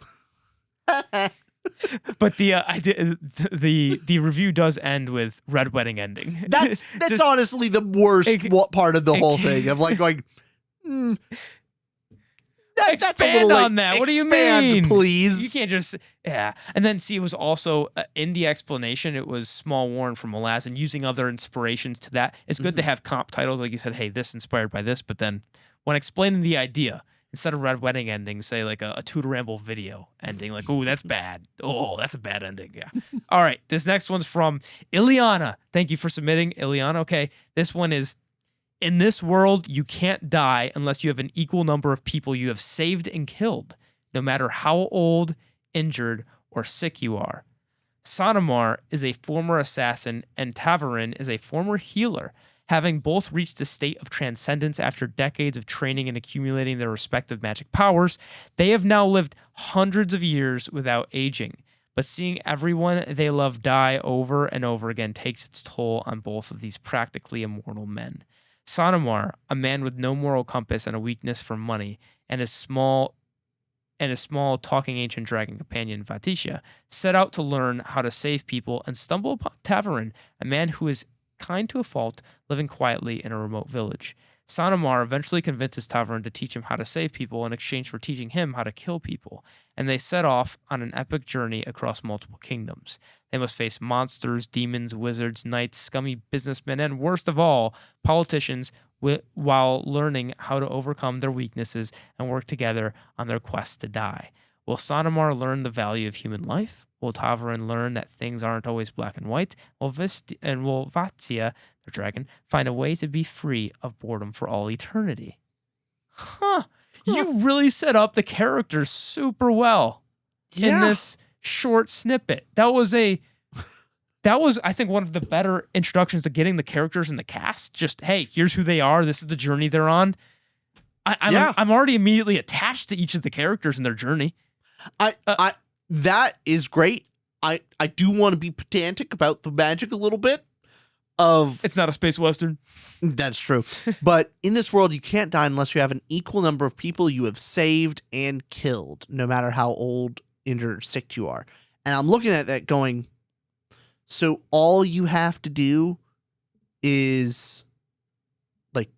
But the review does end with Red Wedding ending. That's honestly the worst part of the whole thing of like going. Expand on that. What do you mean? Please. You can't just And then see, it was also in the explanation. It was Small Warren from Malazan using other inspirations to that. It's good to have comp titles, like you said. Hey, this inspired by this. But then when explaining the idea, instead of Red Wedding ending, say like a Tutor Ramble video ending. Like, oh, that's bad. Oh, that's a bad ending. Yeah. All right. This next one's from Ileana. Thank you for submitting, Ileana. Okay. This one is. In this world, you can't die unless you have an equal number of people you have saved and killed, no matter how old, injured, or sick you are. Sonomar is a former assassin, and Tavarin is a former healer. Having both reached a state of transcendence after decades of training and accumulating their respective magic powers, they have now lived hundreds of years without aging. But seeing everyone they love die over and over again takes its toll on both of these practically immortal men. Sonomar, a man with no moral compass and a weakness for money, and his small talking ancient dragon companion Vatisha, set out to learn how to save people and stumble upon Tavarin, a man who is kind to a fault, living quietly in a remote village. Sonomar eventually convinces Tavarin to teach him how to save people in exchange for teaching him how to kill people, and they set off on an epic journey across multiple kingdoms. They must face monsters, demons, wizards, knights, scummy businessmen, and worst of all, politicians, while learning how to overcome their weaknesses and work together on their quest to die. Will Sonomar learn the value of human life? Will Tavarin learn that things aren't always black and white? Will Vatsia, the dragon, find a way to be free of boredom for all eternity? You really set up the characters super well in this short snippet. That was, I think, one of the better introductions to getting the characters in the cast. Just, hey, here's who they are. This is the journey they're on. I'm already immediately attached to each of the characters in their journey. That is great. I do want to be pedantic about the magic a little bit. of It's not a space western. That's true. But in this world, you can't die unless you have an equal number of people you have saved and killed, no matter how old, injured, or sick you are. And I'm looking at that going, so all you have to do is like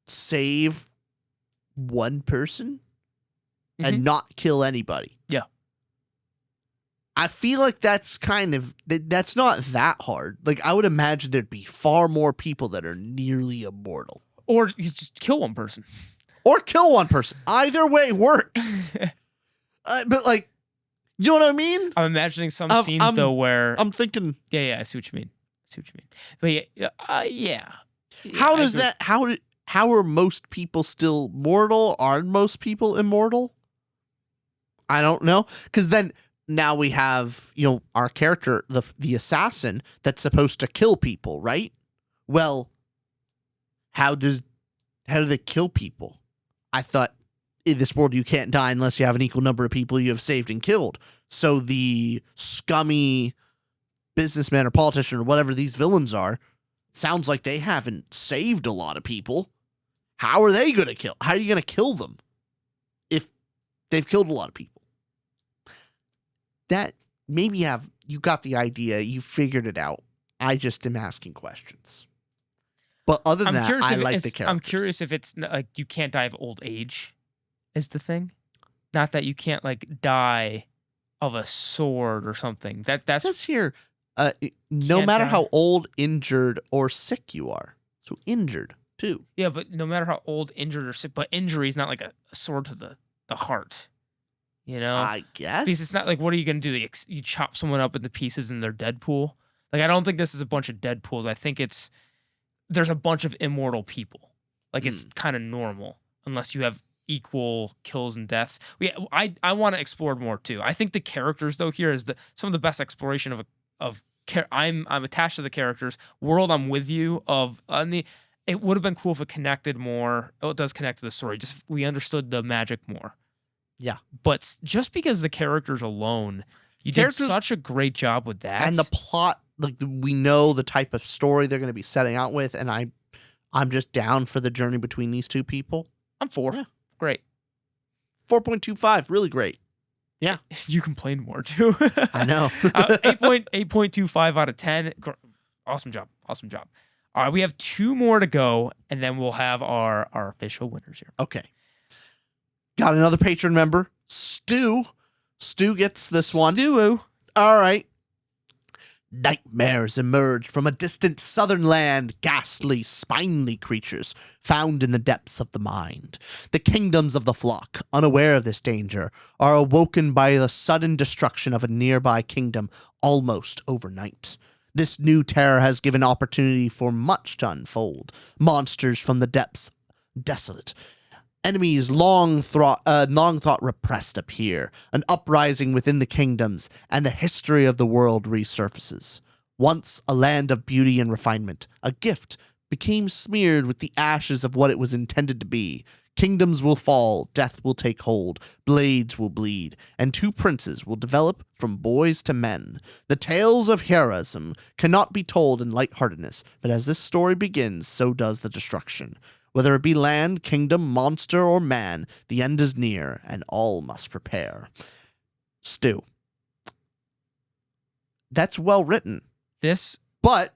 save one person and not kill anybody. Yeah. I feel like that's that's not that hard. Like, I would imagine there'd be far more people that are nearly immortal. Or you just kill one person. Or kill one person. Either way works. But, like, you know what I mean? I'm imagining some scenes, though, where... I'm thinking... Yeah, I see what you mean. But, yeah. How does that... How are most people still mortal? Are most people immortal? I don't know. Because then... Now we have, our character, the assassin that's supposed to kill people, right? Well, how do they kill people? I thought in this world you can't die unless you have an equal number of people you have saved and killed. So the scummy businessman or politician or whatever these villains are, sounds like they haven't saved a lot of people. How are they going to kill? How are you going to kill them if they've killed a lot of people? That maybe you got the idea, you figured it out. I just am asking questions. But other than that, I like the characters. I'm curious if it's like you can't die of old age is the thing. Not that you can't like die of a sword or something. That's it says here, no matter how old, injured, or sick you are. So injured too. Yeah, but no matter how old, injured, or sick, but injury is not like a sword to the heart. I guess. Because it's not like, what are you going to do? You chop someone up into pieces and they're Deadpool? Like, I don't think this is a bunch of Deadpools. I think there's a bunch of immortal people. Like, it's kind of normal, unless you have equal kills and deaths. I want to explore more, too. I think the characters, though, here is some of the best exploration of I'm attached to the characters. World, I'm with you. It would have been cool if it connected more. Oh, it does connect to the story. Just we understood the magic more. Yeah. But just because the characters alone, you did such a great job with that. And the plot, like, we know the type of story they're going to be setting out with, and I'm just down for the journey between these two people. I'm 4. Yeah. Great. 4.25, really great. Yeah. You complained more, too. I know. 8.25 out of 10. Awesome job. All right, we have 2 more to go, and then we'll have our official winners here. Okay. Got another patron member, Stu. Stu gets this one. Stu. All right. Nightmares emerge from a distant southern land, ghastly, spiny creatures found in the depths of the mind. The kingdoms of the flock, unaware of this danger, are awoken by the sudden destruction of a nearby kingdom almost overnight. This new terror has given opportunity for much to unfold. Monsters from the depths, desolate. Enemies long thought repressed appear, an uprising within the kingdoms, and the history of the world resurfaces. Once a land of beauty and refinement, a gift became smeared with the ashes of what it was intended to be. Kingdoms will fall, death will take hold, blades will bleed, and 2 princes will develop from boys to men. The tales of heroism cannot be told in lightheartedness, but as this story begins, so does the destruction. Whether it be land, kingdom, monster, or man, the end is near, and all must prepare. Stu. That's well written. But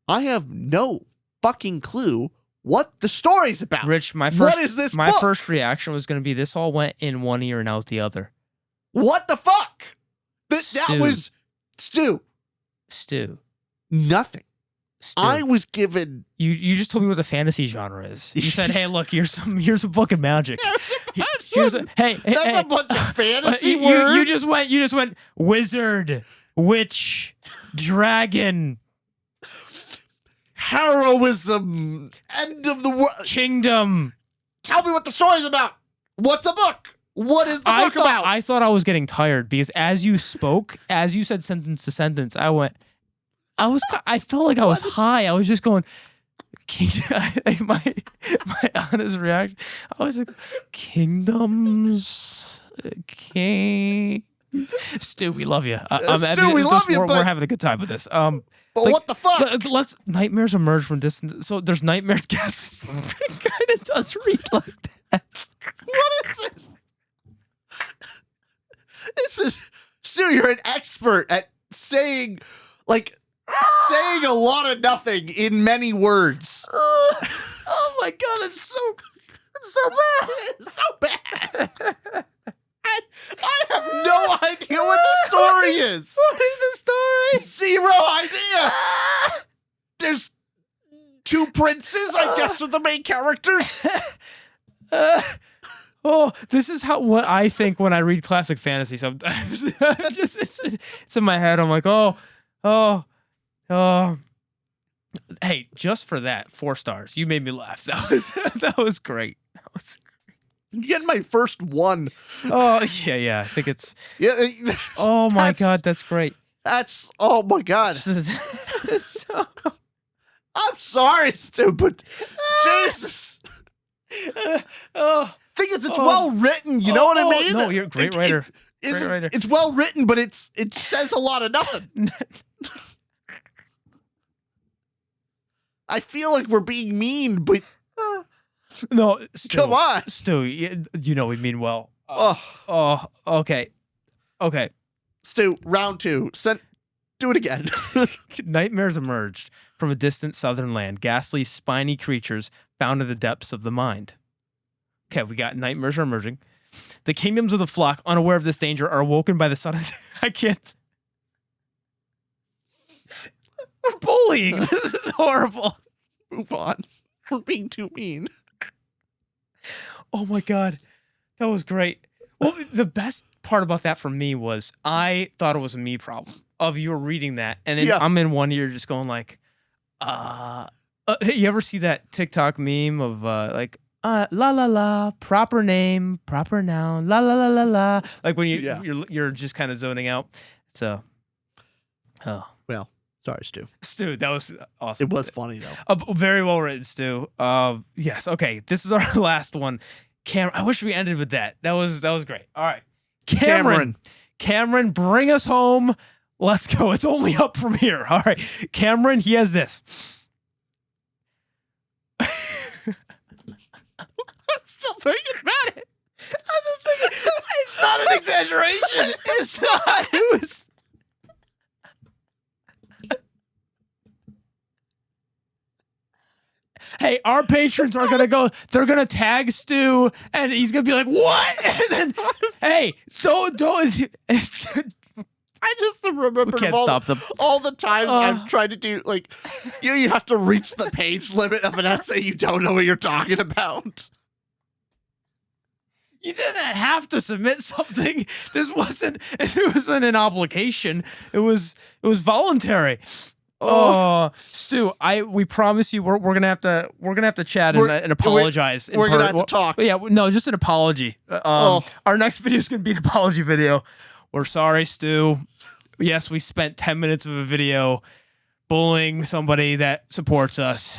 I have no fucking clue what the story's about. Rich, what is this book? First reaction was going to be, this all went in one ear and out the other. What the fuck? That was... Stu. Nothing. Stu. I was given... You just told me what the fantasy genre is. You said, hey, look, here's some fucking magic. That's a bunch of fantasy words. You just went wizard, witch, dragon, heroism, end of the world, kingdom. Tell me what the story's about. What's the book? What is the book about? I thought I was getting tired because as you spoke, as you said sentence to sentence, I felt like I was high. I was just going, my honest reaction, I was like, kingdoms, king. Stu, we love you. Stu, we love you, we're but having a good time with this. but what the fuck? Let's nightmares emerge from distance. So there's nightmares. Guess it kind of does read like that. What is this? This is Stu. You're an expert at saying a lot of nothing in many words. Oh my god, it's so bad. It's so bad. I have no idea what the story is. What is the story? Zero idea. There's two princes, I guess, are the main characters. Oh, this is what I think when I read classic fantasy sometimes. It's in my head. I'm like, oh. Hey, just for that, 4 stars. You made me laugh. That was great. You get my first one. Oh, yeah. I think it's. Yeah. Oh my god, that's great. Oh my god. I'm sorry, stupid. Jesus. Thing is, it's well written. You know what I mean? No, you're a great writer. Great writer. It's well written, but it says a lot of nothing. I feel like we're being mean, but no, Stu, come on, Stu. You know we mean well. Okay. Stu, round 2. Do it again. Nightmares emerged from a distant southern land, ghastly, spiny creatures found in the depths of the mind. Okay, we got nightmares are emerging. The kingdoms of the flock, unaware of this danger, are awoken by the sun. I can't. We're bullying. This is horrible. Move on. We're being too mean. Oh my god, that was great. Well, the best part about that for me was I thought it was a me problem of you were reading that, and then I'm in one ear just going like, you ever see that TikTok meme of la la la, proper name, proper noun, la la la la la, like when you're just kind of zoning out. So, well, sorry, Stu, that was awesome. It was funny though. Very well written, Stu. Yes. Okay, this is our last one. I wish we ended with that. That was great. All right, Cameron, bring us home. Let's go. It's only up from here. All right, Cameron, he has this. I'm still thinking about it. I'm just thinking, it's not an exaggeration. It's not. It was. Hey, our patrons are going to go, they're going to tag Stu, and he's going to be like, what? And then, hey, don't. I just remember all the times I've tried to do, like, you have to reach the page limit of an essay you don't know what you're talking about. You didn't have to submit something. It wasn't an obligation. It was voluntary. Oh, Stu, we promise you we're gonna have to chat and apologize. We're gonna have to talk. Yeah, no, just an apology. Our next video is gonna be an apology video. We're sorry, Stu. Yes, we spent 10 minutes of a video bullying somebody that supports us.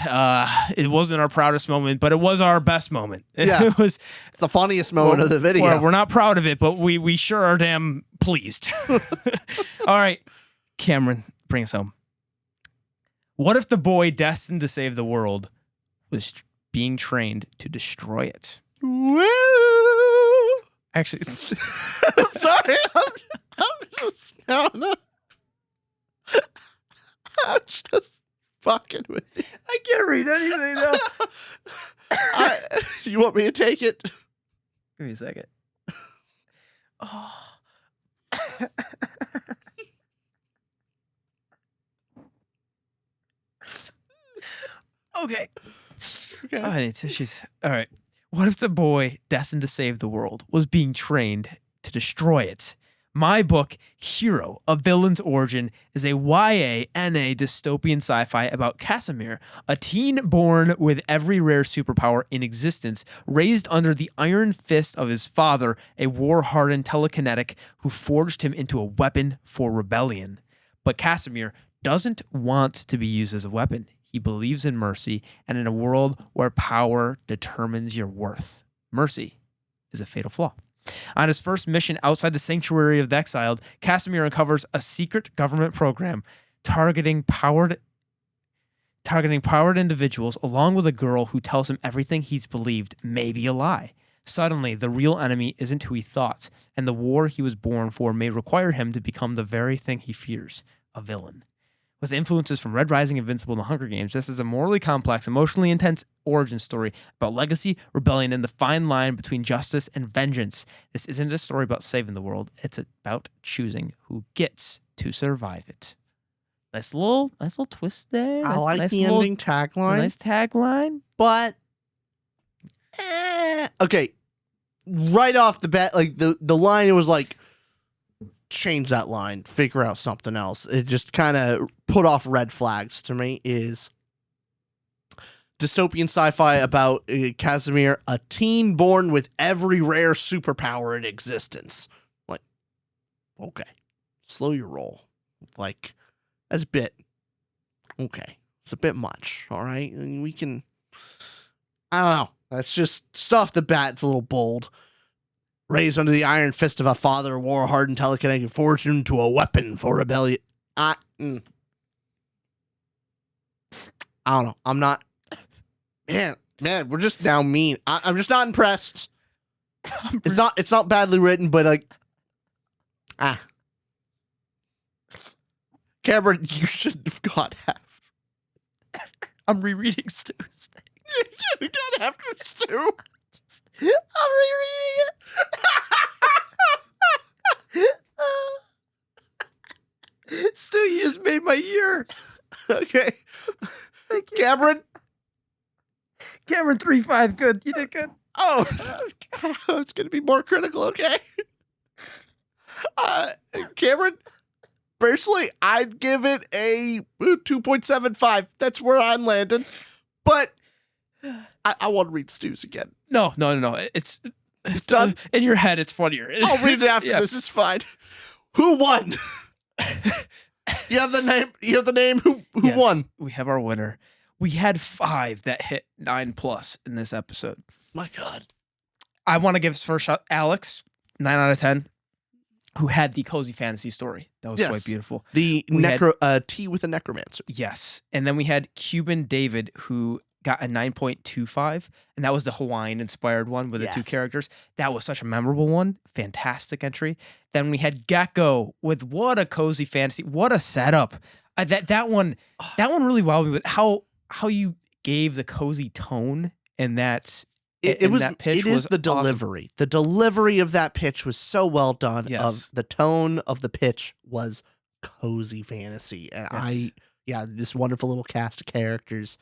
It wasn't our proudest moment, but it was our best moment. Yeah, it's the funniest moment of the video. We're not proud of it, but we sure are damn pleased. All right, Cameron, bring us home. What if the boy destined to save the world was being trained to destroy it? Woo! Actually, sorry, I'm just fucking with you. I can't read anything though. You want me to take it? Give me a second. Oh. Okay. Oh, I need tissues. All right. What if the boy destined to save the world was being trained to destroy it? My book, Hero, A Villain's Origin, is a YA/NA dystopian sci-fi about Casimir, a teen born with every rare superpower in existence, raised under the iron fist of his father, a war-hardened telekinetic who forged him into a weapon for rebellion. But Casimir doesn't want to be used as a weapon. He believes in mercy and in a world where power determines your worth. Mercy is a fatal flaw. On his first mission outside the Sanctuary of the Exiled, Casimir uncovers a secret government program targeting powered individuals, along with a girl who tells him everything he's believed may be a lie. Suddenly, the real enemy isn't who he thought, and the war he was born for may require him to become the very thing he fears, a villain. With influences from Red Rising, Invincible, and The Hunger Games, this is a morally complex, emotionally intense origin story about legacy, rebellion, and the fine line between justice and vengeance. This isn't a story about saving the world. It's about choosing who gets to survive it. Nice little twist there. I like nice the ending tagline. Nice tagline. But, okay. Right off the bat, like the line, it was like, change that line, figure out something else. It just kind of put off red flags to me. Is dystopian sci-fi about Casimir, a teen born with every rare superpower in existence. Like, okay, slow your roll. Like, that's a bit, okay, it's a bit much, all right? And we can, I don't know. That's just off the bat, it's a little bold. Raised under the iron fist of a father, war-hardened, telekinetic, forged into a weapon for rebellion. I don't know. I'm not. Man, we're just now mean. I'm just not impressed. It's not badly written, but like, Cameron, you shouldn't have got half. I'm rereading Stu's thing. You should have got after Stu. I'm rereading it. Stu, you just made my year. Okay. Thank you. Cameron 3-5, good. You did good. Oh, it's going to be more critical, okay? Cameron, personally, I'd give it a 2.75. That's where I'm landing. But I want to read Stu's again. No. It's done. In your head, it's funnier. I'll read it after this. It's fine. Who won? You have the name. Who Yes, won? We have our winner. We had 5 that hit 9+ in this episode. My God. I want to give first shot Alex, 9 out of 10, who had the cozy fantasy story. That was quite beautiful. The tea with a necromancer. Yes. And then we had Cuban David, who got a 9.25, and that was the Hawaiian-inspired one with the 2 characters. That was such a memorable one. Fantastic entry. Then we had Gecko with what a cozy fantasy. What a setup. That one really wowed me with how you gave the cozy tone and that that pitch. It is the delivery. Awesome. The delivery of that pitch was so well done. Yes. Of the tone of the pitch was cozy fantasy, and this wonderful little cast of characters.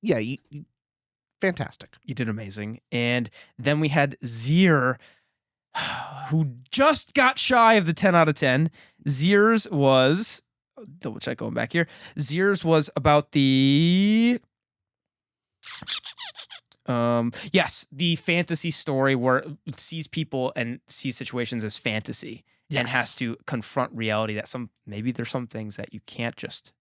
Yeah, fantastic. You did amazing. And then we had Zier, who just got shy of the 10 out of 10. Zier's was, double check going back here. Zier's was about the, the fantasy story where it sees people and sees situations as fantasy and has to confront reality that maybe there's some things that you can't just,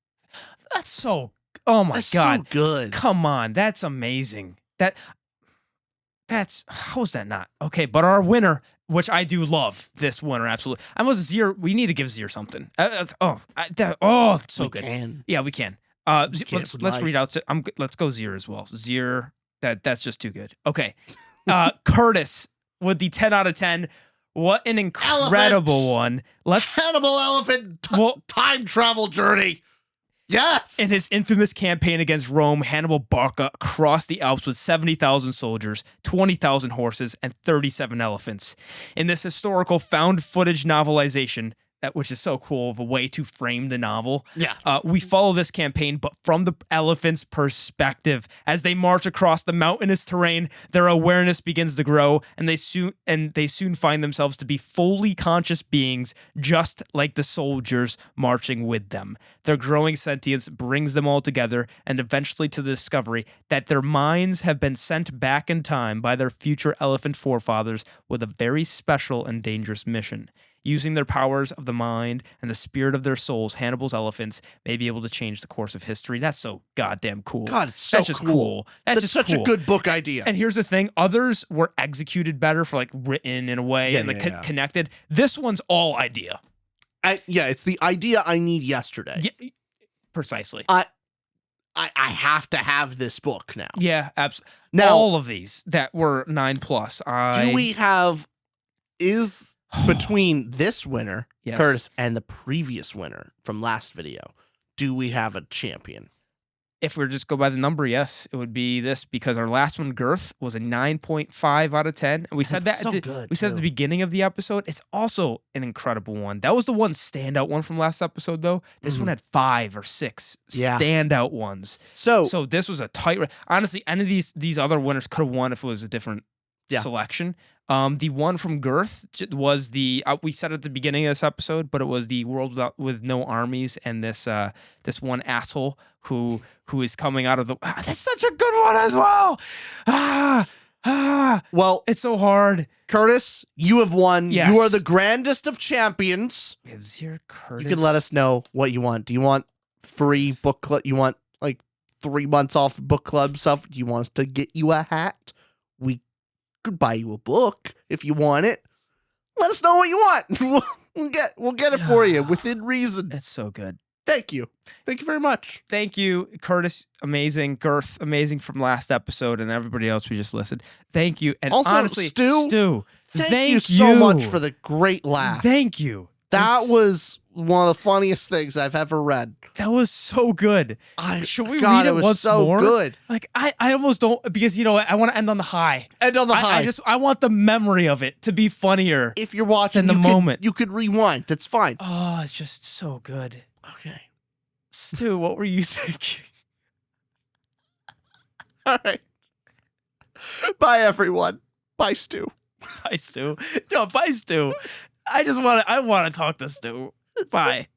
that's so oh my God. So good. Come on. That's amazing. That's how is that not? Okay, but our winner, which I do love this winner, absolutely. We need to give Zier something. It's so good. Can. Yeah, we can. Let's read out. Let's go Zier as well. Zier, that's just too good. Okay. Curtis with the 10 out of 10. What an incredible one. Cannibal elephant time travel journey. Yes! In his infamous campaign against Rome, Hannibal Barca crossed the Alps with 70,000 soldiers, 20,000 horses, and 37 elephants. In this historical found footage novelization, which is so cool of a way to frame the novel. Yeah. We follow this campaign, but from the elephants' perspective. As they march across the mountainous terrain, their awareness begins to grow, and they soon find themselves to be fully conscious beings, just like the soldiers marching with them. Their growing sentience brings them all together, and eventually to the discovery that their minds have been sent back in time by their future elephant forefathers with a very special and dangerous mission. Using their powers of the mind and the spirit of their souls, Hannibal's elephants may be able to change the course of history. That's so goddamn cool. God, it's so That's just cool. That's just such cool. a good book idea. And here's the thing: others were executed better for like written in a way connected. This one's all idea. It's the idea I need yesterday. Yeah, precisely. I have to have this book now. Yeah, absolutely. Now, all of these that were 9+. Do we have between this winner, Yes. Curtis, and the previous winner from last video, do we have a champion? If we just go by the number, yes, it would be this, because our last one, Girth, was a 9.5 out of 10. And we said that so at the beginning of the episode. It's also an incredible one. That was the one standout one from last episode, though. This one had 5 or 6 standout ones. So this was a tight. Honestly, any of these other winners could have won if it was a different selection. The one from Girth was the we said at the beginning of this episode, but it was the world with no armies, and this one asshole who is coming out of the. That's such a good one as well. Well, it's so hard. Curtis, you have won. Yes. You are the grandest of champions. Curtis. You can let us know what you want. Do you want free book club? You want like 3 months off book club stuff? Do you want us to get you a hat? We could buy you a book if you want it. Let us know what you want. We'll get it for you within reason. It's so good. Thank you. Thank you very much. Thank you, Curtis. Amazing. Girth, amazing from last episode, and everybody else we just listened. Thank you. And also, honestly, Stu, thank you so much for the great laugh. Thank you. That was one of the funniest things I've ever read. That was so good. Should we God, read it was once so more? Good. Like I almost don't, because you know what? I want to end on the high. End on the high. I want the memory of it to be funnier. If you're watching the moment, you could rewind. That's fine. Oh, it's just so good. Okay. Stu, what were you thinking? All right. Bye, everyone. Bye, Stu. Bye, Stu. No, bye, Stu. I want to talk to Stu. Bye.